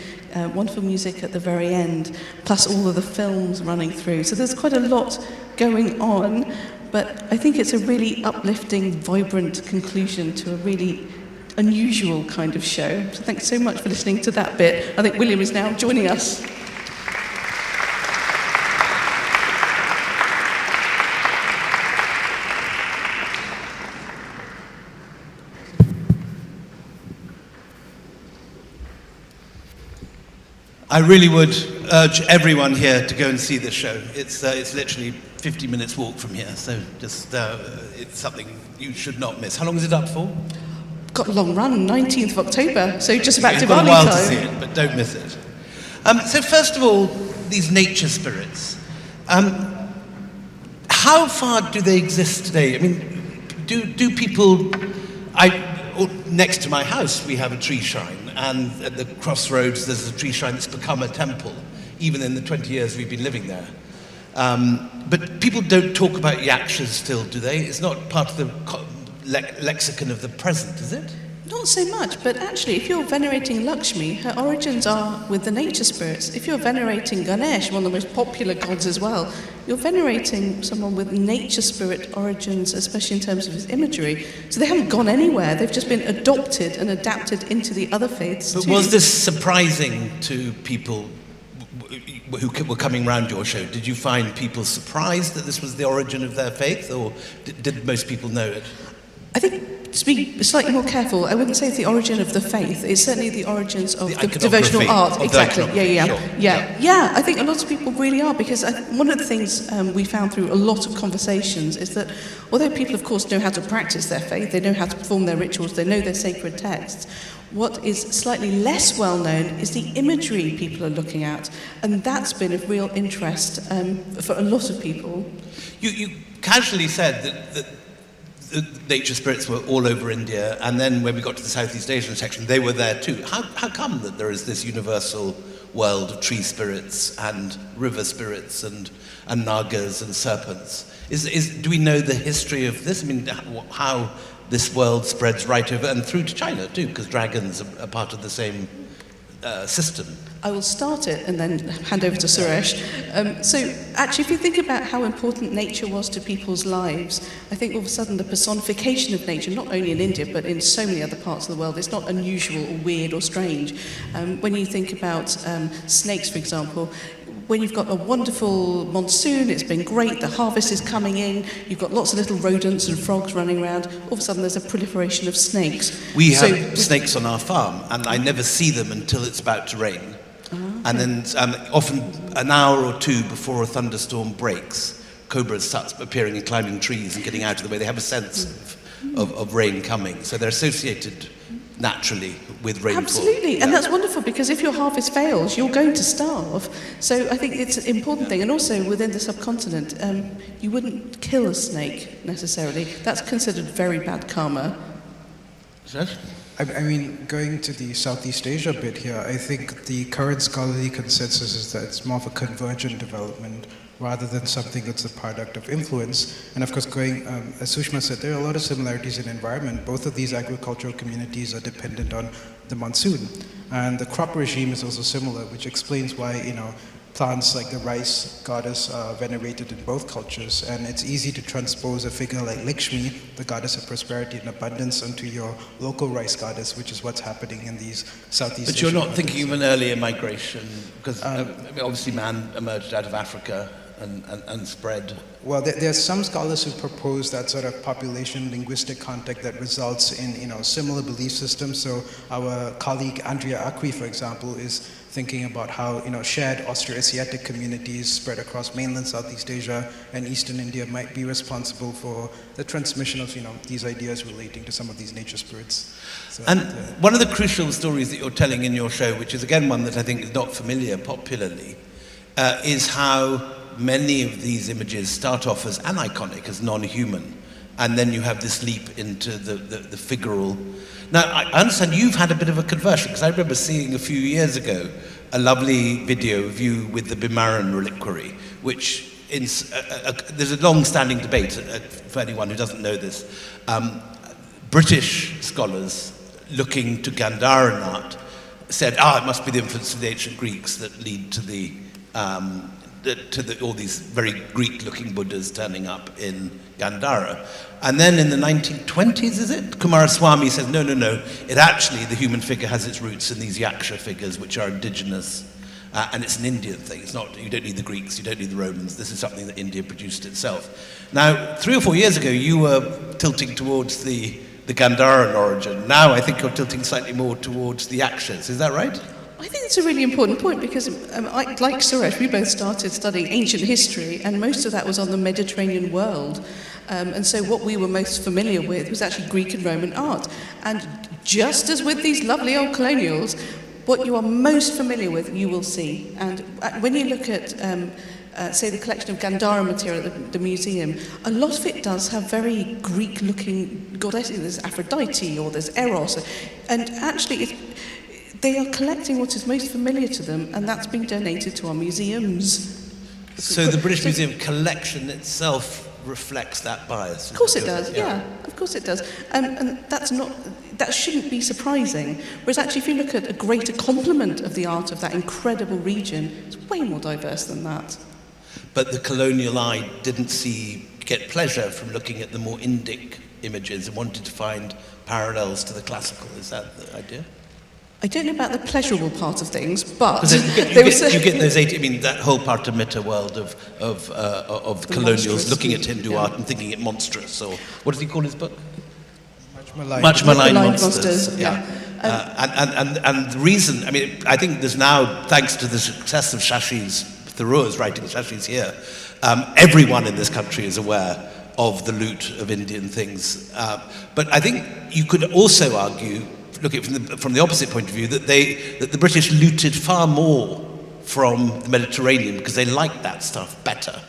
wonderful music at the very end, plus all of the films running through. So there's quite a lot going on, but I think it's a really uplifting, vibrant conclusion to a really unusual kind of show. So thanks so much for listening to that bit. I think William is now joining us. I really would urge everyone here to go and see this show. It's literally 50 minutes walk from here, so just it's something you should not miss. How long is it up for? Got a long run, 19th of October, so just about You've Diwali got a while time. to see it, but don't miss it. So first of all, these nature spirits. How far do they exist today? I mean, do people... next to my house, we have a tree shrine. And at the crossroads, there's a tree shrine that's become a temple, even in the 20 years we've been living there. But people don't talk about yakshas still, do they? It's not part of the lexicon of the present, is it? Not so much, but actually, if you're venerating Lakshmi, her origins are with the nature spirits. If you're venerating Ganesh, one of the most popular gods as well, you're venerating someone with nature spirit origins, especially in terms of his imagery. So they haven't gone anywhere, they've just been adopted and adapted into the other faiths. But was this surprising to people who were coming round your show? Did you find people surprised that this was the origin of their faith, or did most people know it? I think, to be slightly more careful, I wouldn't say it's the origin of the faith. It's certainly the origins of the devotional art. Exactly. Yeah. I think a lot of people really are, because one of the things we found through a lot of conversations is that although people, of course, know how to practice their faith, they know how to perform their rituals, they know their sacred texts, what is slightly less well known is the imagery people are looking at, and that's been of real interest for a lot of people. You casually said that nature spirits were all over India, and then when we got to the Southeast Asian section, they were there too. How come that there is this universal world of tree spirits and river spirits and nagas and serpents? Do we know the history of this? I mean, how this world spreads right over and through to China too, because dragons are part of the same system. I will start it and then hand over to Suresh. So actually, if you think about how important nature was to people's lives, I think all of a sudden the personification of nature, not only in India, but in so many other parts of the world, it's not unusual or weird or strange. When you think about snakes, for example, when you've got a wonderful monsoon, it's been great, the harvest is coming in, you've got lots of little rodents and frogs running around, all of a sudden there's a proliferation of snakes. We have snakes on our farm, and I never see them until it's about to rain. And then often an hour or two before a thunderstorm breaks, cobras start appearing and climbing trees and getting out of the way. They have a sense of rain coming. So they're associated naturally with rainfall. Absolutely, and that's wonderful, because if your harvest fails, you're going to starve. So I think it's an important thing. And also within the subcontinent, you wouldn't kill a snake necessarily. That's considered very bad karma. I mean, going to the Southeast Asia bit here, I think the current scholarly consensus is that it's more of a convergent development rather than something that's a product of influence. And of course, going, as Sushma said, there are a lot of similarities in environment. Both of these agricultural communities are dependent on the monsoon. And the crop regime is also similar, which explains why, plants like the rice goddess are venerated in both cultures. And it's easy to transpose a figure like Lakshmi, the goddess of prosperity and abundance, onto your local rice goddess, which is what's happening in these Southeast Asian But you're not countries. thinking of an earlier migration, because obviously man emerged out of Africa and spread. Well, there are some scholars who propose that sort of population linguistic contact that results in similar belief systems. So our colleague Andrea Acqui, for example, is thinking about how shared Austroasiatic communities spread across mainland Southeast Asia and Eastern India might be responsible for the transmission of these ideas relating to some of these nature spirits. So, and one of the crucial stories that you're telling in your show, which is again one that I think is not familiar popularly, is how many of these images start off as aniconic, as non-human, and then you have this leap into the figural. Now, I understand you've had a bit of a conversion, because I remember seeing a few years ago a lovely video of you with the Bimaran reliquary, which there's a long-standing debate, for anyone who doesn't know this. British scholars looking to Gandharan art said, it must be the influence of the ancient Greeks that lead to all these very Greek-looking Buddhas turning up in Gandhara. And then in the 1920s, is it? Kumaraswamy says, no, it actually, the human figure has its roots in these yaksha figures, which are indigenous, and it's an Indian thing. It's not, you don't need the Greeks, you don't need the Romans, this is something that India produced itself. Now, 3 or 4 years ago, you were tilting towards the Gandharan origin. Now I think you're tilting slightly more towards the yakshas, is that right? I think it's a really important point, because like Suresh, we both started studying ancient history, and most of that was on the Mediterranean world. And so what we were most familiar with was actually Greek and Roman art. And just as with these lovely old colonials, what you are most familiar with, you will see. And when you look at, say, the collection of Gandhara material at the museum, a lot of it does have very Greek-looking goddesses. There's Aphrodite, or there's Eros. And actually, they are collecting what is most familiar to them, and that's being donated to our museums. So the British Museum collection itself reflects that bias? Of course it does, yeah, of course it does. And that shouldn't be surprising. Whereas actually, if you look at a greater complement of the art of that incredible region, it's way more diverse than that. But the colonial eye didn't get pleasure from looking at the more Indic images and wanted to find parallels to the classical. Is that the idea? I don't know about the pleasurable part of things, but you get those 80. I mean, that whole Partamita world of colonials looking at Hindu art and thinking it monstrous. Or what does he call his book? Much maligned monsters. Yeah. And the reason, I mean, I think there's now, thanks to the success of Shashi's Thoreau's writing, Shashi's here, everyone in this country is aware of the loot of Indian things. But I think you could also argue, look at it from the opposite point of view, that the British looted far more from the Mediterranean because they liked that stuff better.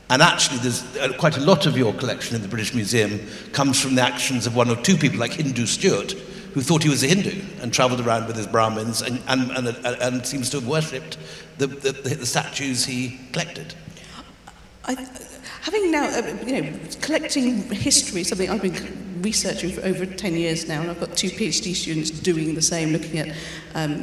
And actually, there's quite a lot of your collection in the British Museum comes from the actions of one or two people, like Hindu Stewart, who thought he was a Hindu and travelled around with his Brahmins and seems to have worshipped the statues he collected. Having now, collecting history, something I've been researching for over 10 years now, and I've got 2 PhD students doing the same, looking at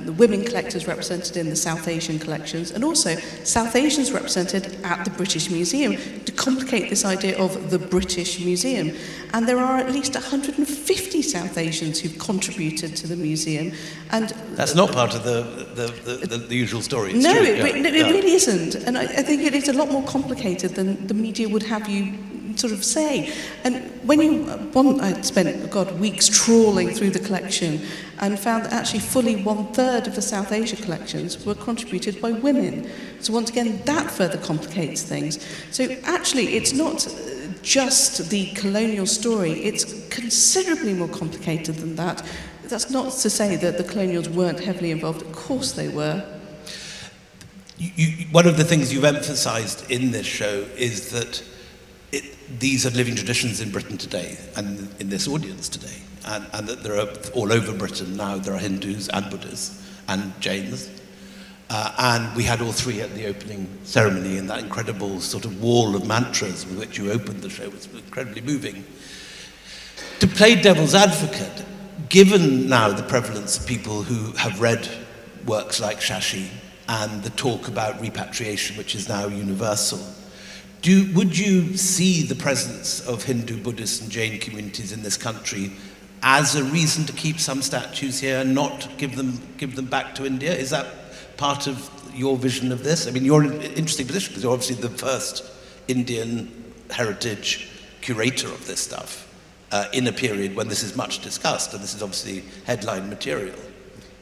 the women collectors represented in the South Asian collections, and also South Asians represented at the British Museum, to complicate this idea of the British Museum. And there are at least 150 South Asians who've contributed to the museum. And that's not part of the usual story. No, it really isn't. And I think it is a lot more complicated than the media would have you sort of say. And when I spent weeks trawling through the collection and found that actually fully 1/3 of the South Asia collections were contributed by women. So once again, that further complicates things. So actually, it's not just the colonial story. It's considerably more complicated than that. That's not to say that the colonials weren't heavily involved. Of course they were. One of the things you've emphasised in this show is that these are living traditions in Britain today and in this audience today, and that there are all over Britain now, there are Hindus and Buddhists and Jains. And we had all three at the opening ceremony, and that incredible sort of wall of mantras with which you opened the show was incredibly moving. To play devil's advocate, given now the prevalence of people who have read works like Shashi and the talk about repatriation, which is now universal, would you see the presence of Hindu, Buddhist and Jain communities in this country as a reason to keep some statues here and not give them back to India? Is that part of your vision of this? I mean, you're in an interesting position because you're obviously the first Indian heritage curator of this stuff in a period when this is much discussed, and this is obviously headline material.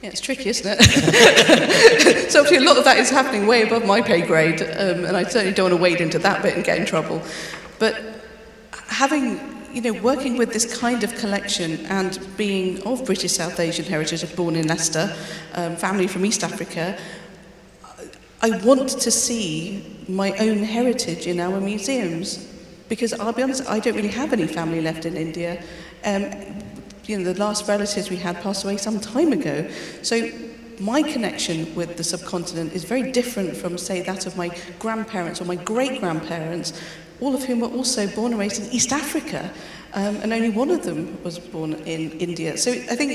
Yeah, it's tricky, isn't it? So obviously a lot of that is happening way above my pay grade, and I certainly don't want to wade into that bit and get in trouble. But working with this kind of collection and being of British South Asian heritage, born in Leicester, family from East Africa, I want to see my own heritage in our museums. Because I'll be honest, I don't really have any family left in India. The last relatives we had passed away some time ago. So my connection with the subcontinent is very different from, say, that of my grandparents or my great-grandparents, all of whom were also born and raised in East Africa, and only one of them was born in India. So I think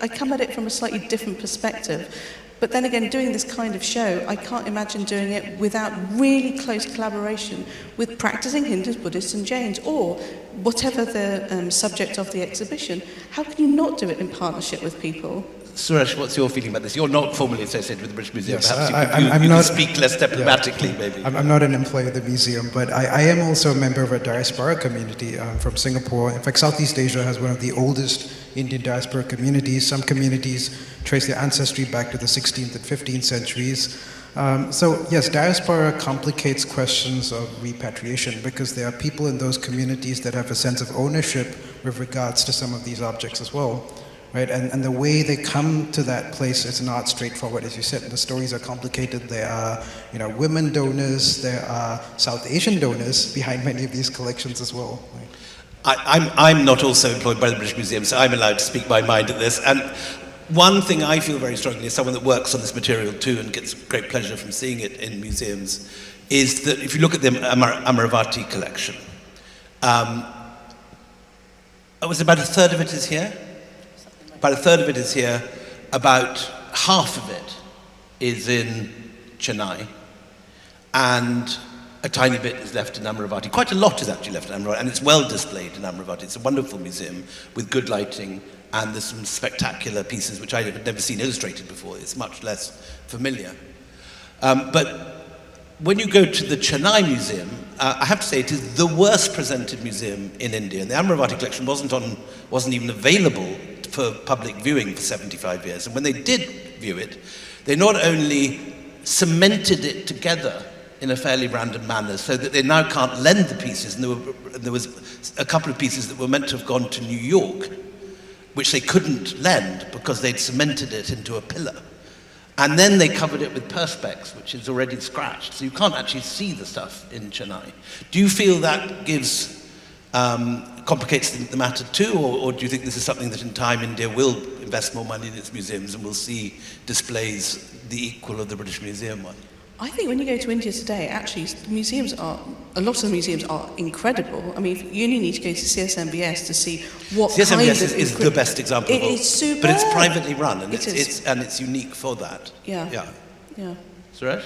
I come at it from a slightly different perspective. But then again, doing this kind of show, I can't imagine doing it without really close collaboration with practicing Hindus, Buddhists and Jains, or whatever the subject of the exhibition. How can you not do it in partnership with people? Suresh, what's your feeling about this? You're not formally associated with the British Museum. Yes, perhaps you can speak less diplomatically, maybe. I'm not an employee of the museum, but I am also a member of a diaspora community from Singapore. In fact, Southeast Asia has one of the oldest Indian diaspora communities. Some communities trace their ancestry back to the 16th and 15th centuries. So yes, diaspora complicates questions of repatriation because there are people in those communities that have a sense of ownership with regards to some of these objects as well. Right, and the way they come to that place is not straightforward, as you said. The stories are complicated. There are, women donors. There are South Asian donors behind many of these collections as well. Right? I'm not also employed by the British Museum, so I'm allowed to speak my mind at this. And one thing I feel very strongly, as someone that works on this material too and gets great pleasure from seeing it in museums, is that if you look at the Amaravati collection, was about a third of it is here. About a third of it is here, about half of it is in Chennai, and a tiny bit is left in Amaravati. Quite a lot is actually left in Amaravati, and it's well displayed in Amaravati. It's a wonderful museum with good lighting, and there's some spectacular pieces which I had never seen illustrated before. It's much less familiar. But when you go to the Chennai Museum, I have to say it is the worst presented museum in India. And the Amaravati collection wasn't even available for public viewing for 75 years. And when they did view it, they not only cemented it together in a fairly random manner so that they now can't lend the pieces, and there was a couple of pieces that were meant to have gone to New York, which they couldn't lend because they'd cemented it into a pillar. And then they covered it with perspex, which is already scratched, so you can't actually see the stuff in Chennai. Do you feel that complicates the matter too, or do you think this is something that in time India will invest more money in its museums and we'll see displays the equal of the British Museum one? I think when you go to India today, actually, a lot of the museums are incredible. I mean, you only need to go to CSMBS to see what CSMBS is the best example. It is superb. But it's privately run, and It is. it's unique for that. Yeah. Suresh?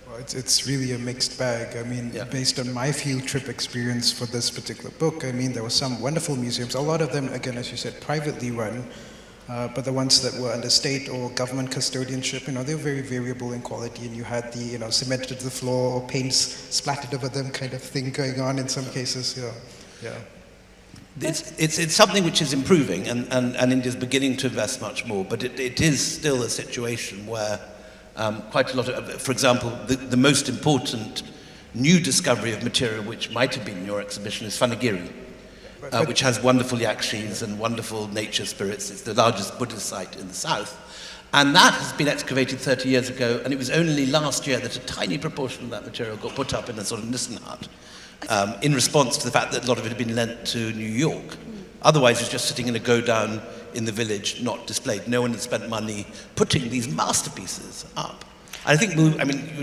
Well, it's really a mixed bag. I mean, based on my field trip experience for this particular book, I mean, there were some wonderful museums. A lot of them, again, as you said, privately run. But the ones that were under state or government custodianship, they were very variable in quality, and you had the, cemented to the floor or paints splattered over them kind of thing going on in some cases. Yeah. It's something which is improving, and India's beginning to invest much more, but it is still a situation where quite a lot of, for example, the most important new discovery of material which might have been in your exhibition is Phanagiri, which has wonderful yakshis and wonderful nature spirits. It's the largest Buddhist site in the south. And that has been excavated 30 years ago, and it was only last year that a tiny proportion of that material got put up in a sort of Nissen hut, in response to the fact that a lot of it had been lent to New York. Otherwise, it's just sitting in a go-down in the village, not displayed. No one had spent money putting these masterpieces up. I think,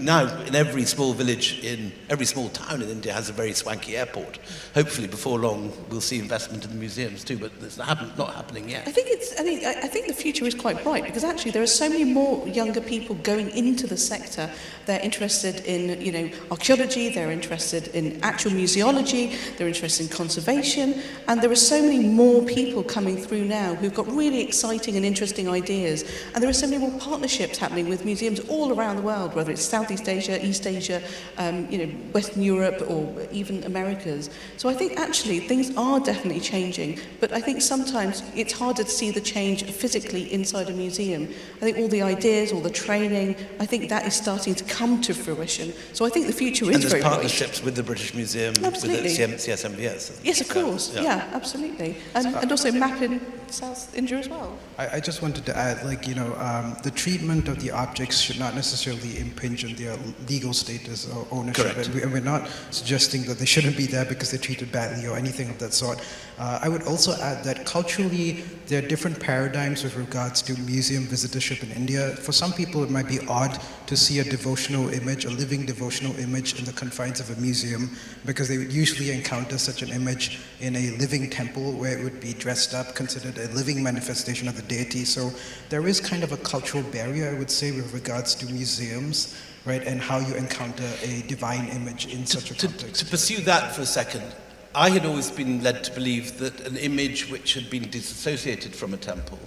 now in every small village, in every small town in India has a very swanky airport. Hopefully, before long, we'll see investment in the museums too, but it's not happening yet. I think the future is quite bright, because actually there are so many more younger people going into the sector. They're interested in, archaeology, they're interested in actual museology, they're interested in conservation, and there are so many more people coming through now who've got really exciting and interesting ideas. And there are so many more partnerships happening with museums all around the world, whether it's Southeast Asia, East Asia, Western Europe, or even Americas. So I think actually things are definitely changing, but I think sometimes it's harder to see the change physically inside a museum. I think all the ideas, all the training, I think that is starting to come to fruition. So I think the future is very bright. And there's partnerships with the British Museum, absolutely, with the CSMVS. Yes, of course. Yeah, absolutely. And also MAP in South India as well. I just wanted to add, the treatment of the objects should not necessarily impinge on their legal status or ownership. Correct. And we're not suggesting that they shouldn't be there because they're treated badly or anything of that sort. I would also add that culturally, there are different paradigms with regards to museum visitorship in India. For some people, it might be odd to see a devotional image, a living devotional image in the confines of a museum, because they would usually encounter such an image in a living temple where it would be dressed up, considered a living manifestation of the deity. So there is kind of a cultural barrier, I would say, with regards to museums, right, and how you encounter a divine image in such a context. To pursue that for a second, I had always been led to believe that an image which had been disassociated from a temple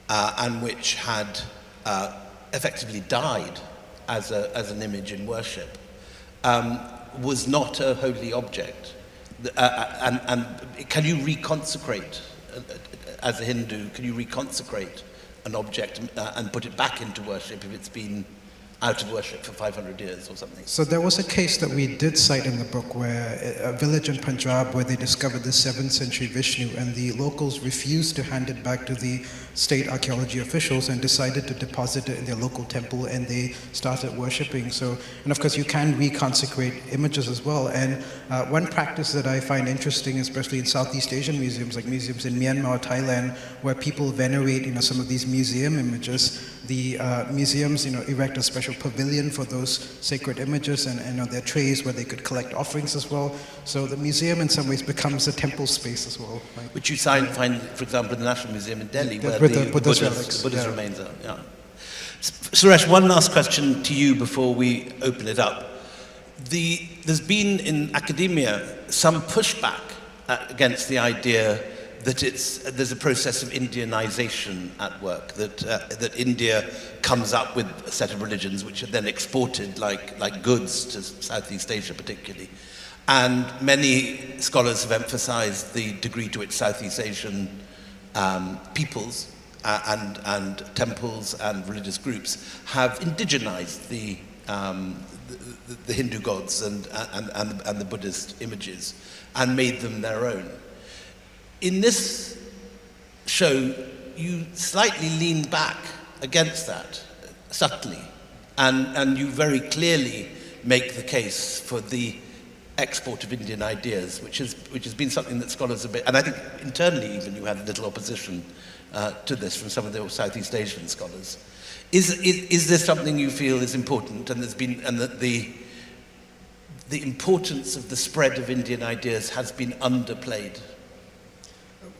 and which had effectively died as an image in worship was not a holy object. And can you reconsecrate, as a Hindu, can you reconsecrate an object and put it back into worship if it's been out of worship for 500 years or something? So there was a case that we did cite in the book where a village in Punjab where they discovered the 7th century Vishnu, and the locals refused to hand it back to the state archaeology officials and decided to deposit it in their local temple, and they started worshipping. So, and of course you can reconsecrate images as well. And one practice that I find interesting, especially in Southeast Asian museums, like museums in Myanmar or Thailand, where people venerate some of these museum images, the museums erect a special pavilion for those sacred images, and their trays where they could collect offerings as well. So the museum in some ways becomes a temple space as well. Right? Which you find, for example, in the National Museum in Delhi, where the Buddhist remains are. Yeah. Suresh, one last question to you before we open it up. There's been in academia some pushback against the idea that there's a process of Indianization at work, that India comes up with a set of religions which are then exported like goods to Southeast Asia particularly. And many scholars have emphasized the degree to which Southeast Asian peoples and temples and religious groups have indigenized the Hindu gods and the Buddhist images and made them their own. In this show, you slightly lean back against that, subtly, and you very clearly make the case for the export of Indian ideas, which has been something that scholars have been, and I think internally even you had a little opposition to this from some of the Southeast Asian scholars. Is this something you feel is important, and that the importance of the spread of Indian ideas has been underplayed?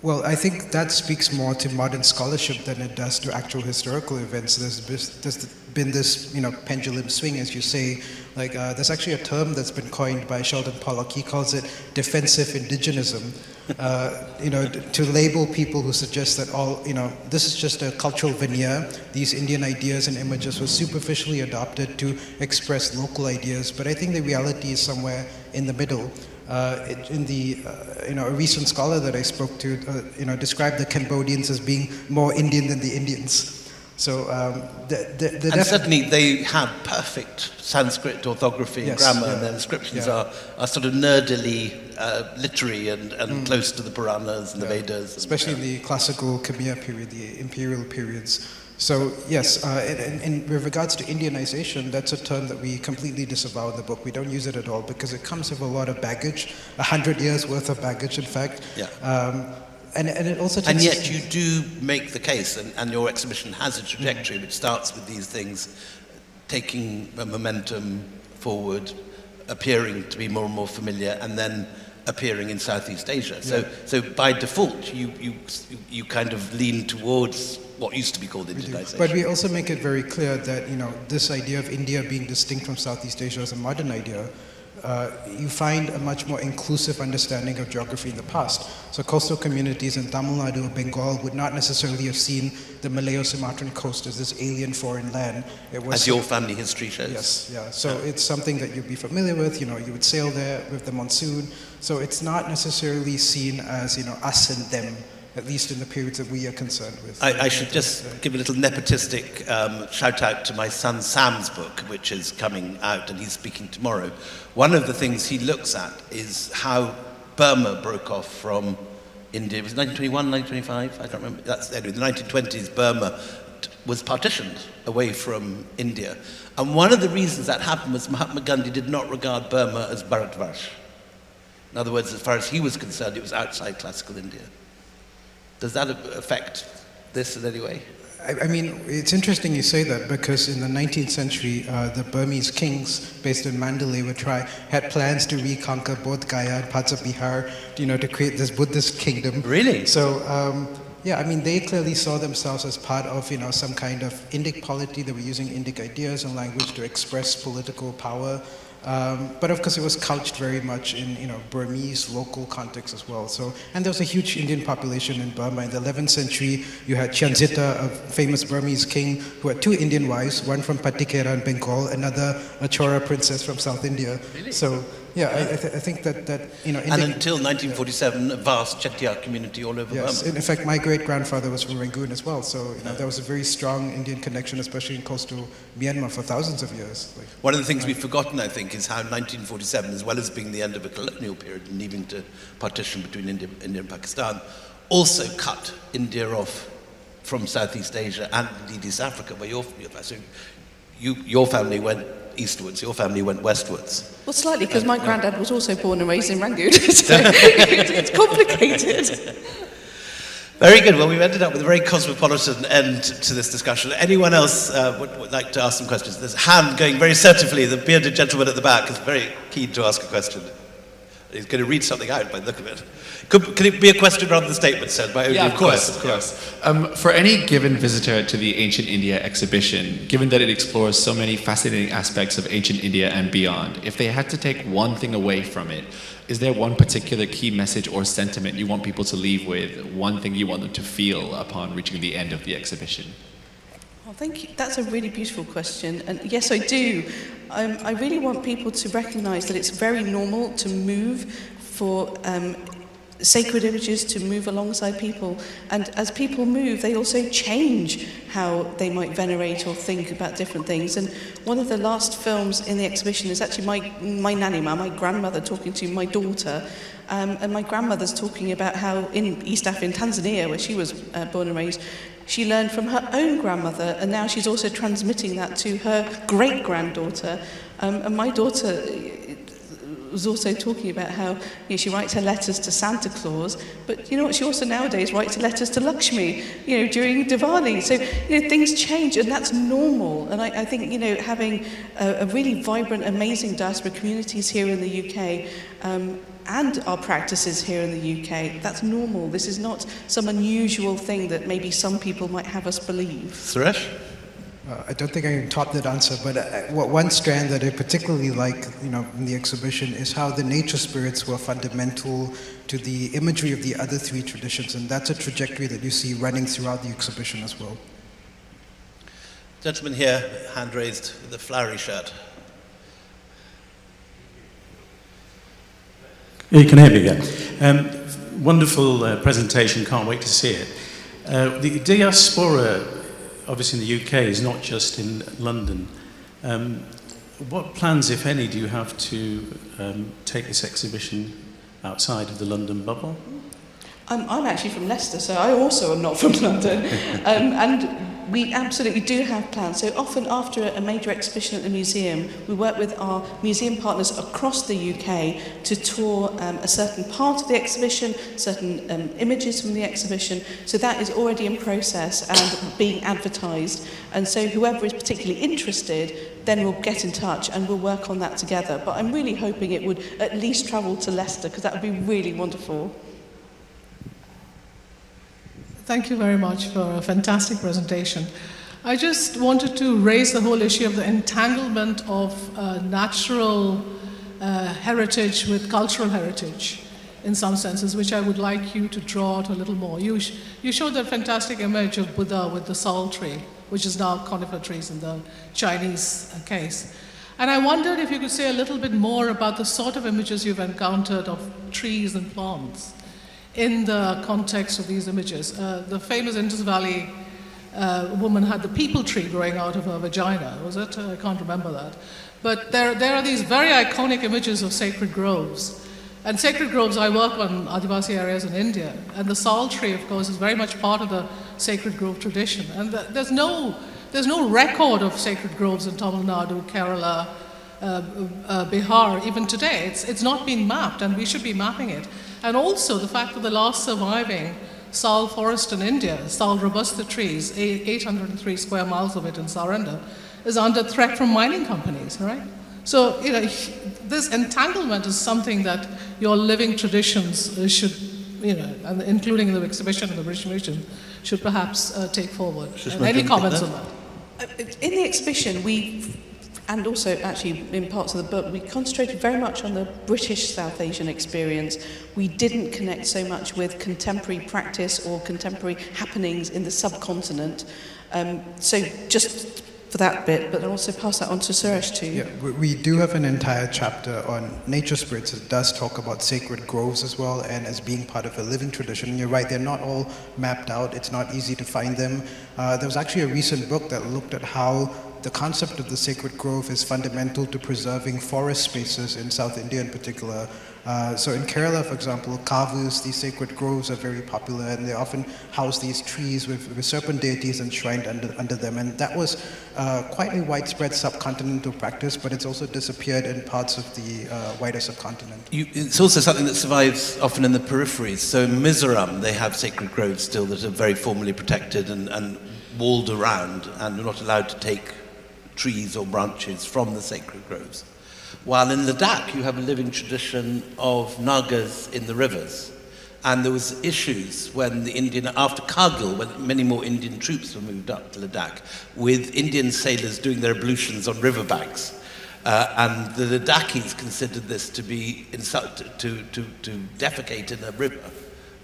Well, I think that speaks more to modern scholarship than it does to actual historical events. There's been this, pendulum swing, as you say. There's actually a term that's been coined by Sheldon Pollock. He calls it defensive indigenism. To label people who suggest that this is just a cultural veneer. These Indian ideas and images were superficially adopted to express local ideas. But I think the reality is somewhere in the middle. A recent scholar that I spoke to, described the Cambodians as being more Indian than the Indians. So and certainly they have perfect Sanskrit orthography and grammar, and their inscriptions are sort of nerdily literary and close to the Puranas and the Vedas. Especially in the classical Khmer period, the imperial periods. So yes, with regards to Indianization, that's a term that we completely disavow in the book. We don't use it at all because it comes with a lot of baggage, 100 years worth of baggage, in fact. And it also and yet you do make the case, and your exhibition has a trajectory which starts with these things taking a momentum forward, appearing to be more and more familiar, and then appearing in Southeast Asia. So by default, you kind of lean towards what used to be called Indianization. But we also make it very clear that this idea of India being distinct from Southeast Asia as a modern idea. You find a much more inclusive understanding of geography in the past. So coastal communities in Tamil Nadu or Bengal would not necessarily have seen the Malayo-Sumatran coast as this alien foreign land. It was as your family history shows. Yes, yeah. So it's something that you'd be familiar with. You would sail there with the monsoon. So it's not necessarily seen as us and them, at least in the periods that we are concerned with. I should just give a little nepotistic shout out to my son Sam's book, which is coming out and he's speaking tomorrow. One of the things he looks at is how Burma broke off from India. It was 1921, 1925, I don't remember. Anyway, the 1920s, Burma was partitioned away from India. And one of the reasons that happened was Mahatma Gandhi did not regard Burma as Bharatvash. In other words, as far as he was concerned, it was outside classical India. Does that affect this in any way? I mean, it's interesting you say that because in the 19th century, the Burmese kings based in Mandalay had plans to reconquer both Gaya and parts of Bihar, to create this Buddhist kingdom. Really? So, I mean, they clearly saw themselves as part of, some kind of Indic polity. They were using Indic ideas and language to express political power. But of course, it was couched very much in Burmese local context as well. So, and there was a huge Indian population in Burma. In the 11th century, you had Chianzita, a famous Burmese king, who had two Indian wives, one from Patikera in Bengal, another a Chora princess from South India. Really? So, yeah, I think that and until 1947, a vast Chettiar community all over yes, Burma. in fact, my great-grandfather was from Rangoon as well. So, there was a very strong Indian connection, especially in coastal Myanmar for thousands of years. One of the things we've forgotten, I think, is how 1947, as well as being the end of a colonial period and leaving to partition between India and Pakistan, also cut India off from Southeast Asia and indeed East Africa, where your family went eastwards, your family went westwards. Well, slightly, because my granddad was also born and raised in Rangoon, so it's complicated. Very good. Well, we've ended up with a very cosmopolitan end to this discussion. Anyone else would like to ask some questions? There's a hand going very assertively. The bearded gentleman at the back is very keen to ask a question. He's going to read something out by the look of it. Could it be a question rather than a statement said by of course. For any given visitor to the Ancient India exhibition, given that it explores so many fascinating aspects of ancient India and beyond, if they had to take one thing away from it, is there one particular key message or sentiment you want people to leave with, one thing you want them to feel upon reaching the end of the exhibition? Oh, thank you. That's a really beautiful question. And yes, I do. I really want people to recognise that it's very normal to move for sacred images to move alongside people. And as people move, they also change how they might venerate or think about different things. And one of the last films in the exhibition is actually my nanny ma, my grandmother, talking to my daughter. And my grandmother's talking about how in East Africa, in Tanzania, where she was born and raised, she learned from her own grandmother, and now she's also transmitting that to her great-granddaughter. And my daughter was also talking about how she writes her letters to Santa Claus, but you know what, she also nowadays writes letters to Lakshmi, during Diwali. So, things change, and that's normal. And I think, having a really vibrant, amazing diaspora communities here in the UK, and our practices here in the UK, that's normal. This is not some unusual thing that maybe some people might have us believe. Suresh? I don't think I can top that answer, but one strand that I particularly like, in the exhibition is how the nature spirits were fundamental to the imagery of the other three traditions, and that's a trajectory that you see running throughout the exhibition as well. Gentleman here, hand raised with a flowery shirt. You can hear me, yeah. Wonderful presentation, can't wait to see it. The diaspora obviously in the UK, is not just in London. What plans, if any, do you have to take this exhibition outside of the London bubble? I'm actually from Leicester, so I also am not from London. And we absolutely do have plans. So often after a major exhibition at the museum, we work with our museum partners across the UK to tour a certain part of the exhibition, certain images from the exhibition. So that is already in process and being advertised. And so whoever is particularly interested then will get in touch and we'll work on that together. But I'm really hoping it would at least travel to Leicester, because that would be really wonderful. Thank you very much for a fantastic presentation. I just wanted to raise the whole issue of the entanglement of natural heritage with cultural heritage, in some senses, which I would like you to draw out a little more. You showed that fantastic image of Buddha with the sal tree, which is now conifer trees in the Chinese case. And I wondered if you could say a little bit more about the sort of images you've encountered of trees and plants in the context of these images. The famous Indus Valley woman had the peepal tree growing out of her vagina, was it? I can't remember that. But there are these very iconic images of sacred groves. And sacred groves, I work on Adivasi areas in India, and the sal tree, of course, is very much part of the sacred grove tradition. And there's no record of sacred groves in Tamil Nadu, Kerala, Bihar, even today. It's not been mapped, and we should be mapping it. And also the fact that the last surviving sal forest in India, sal robusta trees, 803 square miles of it in Saranda, is under threat from mining companies, right? So, this entanglement is something that your living traditions should, and including in the exhibition in the British Museum, should perhaps take forward. Any comments on that? In the exhibition, and also actually in parts of the book, we concentrated very much on the British South Asian experience. We didn't connect so much with contemporary practice or contemporary happenings in the subcontinent. So just for that bit, but I'll also pass that on to Suresh too. Yeah, we do have an entire chapter on nature spirits. It does talk about sacred groves as well, and as being part of a living tradition. And you're right, they're not all mapped out. It's not easy to find them. There was actually a recent book that looked at how the concept of the sacred grove is fundamental to preserving forest spaces in South India in particular. So in Kerala, for example, kavus, these sacred groves are very popular, and they often house these trees with serpent deities enshrined under them. And that was quite a widespread subcontinental practice, but it's also disappeared in parts of the wider subcontinent. It's also something that survives often in the peripheries. So in Mizoram, they have sacred groves still that are very formally protected and walled around, and you're not allowed to take trees or branches from the sacred groves. While in Ladakh you have a living tradition of nagas in the rivers. And there was issues when after Kargil, when many more Indian troops were moved up to Ladakh, with Indian sailors doing their ablutions on riverbanks. And the Ladakhis considered this to be to defecate in a river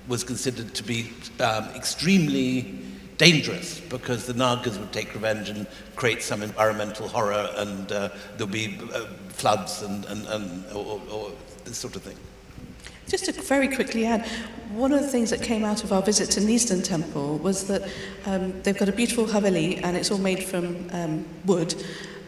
was considered to be extremely dangerous, because the Nagas would take revenge and create some environmental horror, and there'll be floods or this sort of thing. Just to very quickly add, one of the things that came out of our visit to Neasden Temple was that they've got a beautiful haveli, and it's all made from wood.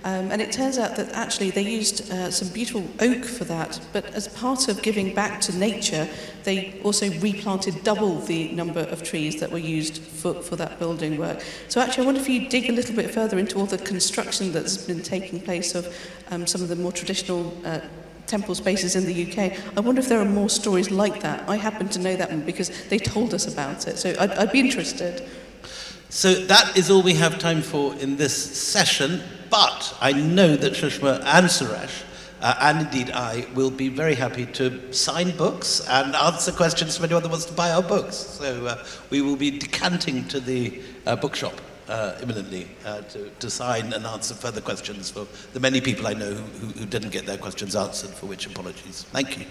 And it turns out that actually they used some beautiful oak for that, but as part of giving back to nature, they also replanted double the number of trees that were used for that building work. So actually I wonder if you dig a little bit further into all the construction that's been taking place of some of the more traditional temple spaces in the UK. I wonder if there are more stories like that. I happen to know that one because they told us about it, so I'd be interested. So that is all we have time for in this session, but I know that Sushma and Suresh, and indeed I, will be very happy to sign books and answer questions from anyone that wants to buy our books. So we will be decanting to the bookshop imminently to sign and answer further questions for the many people I know who didn't get their questions answered, for which apologies. Thank you.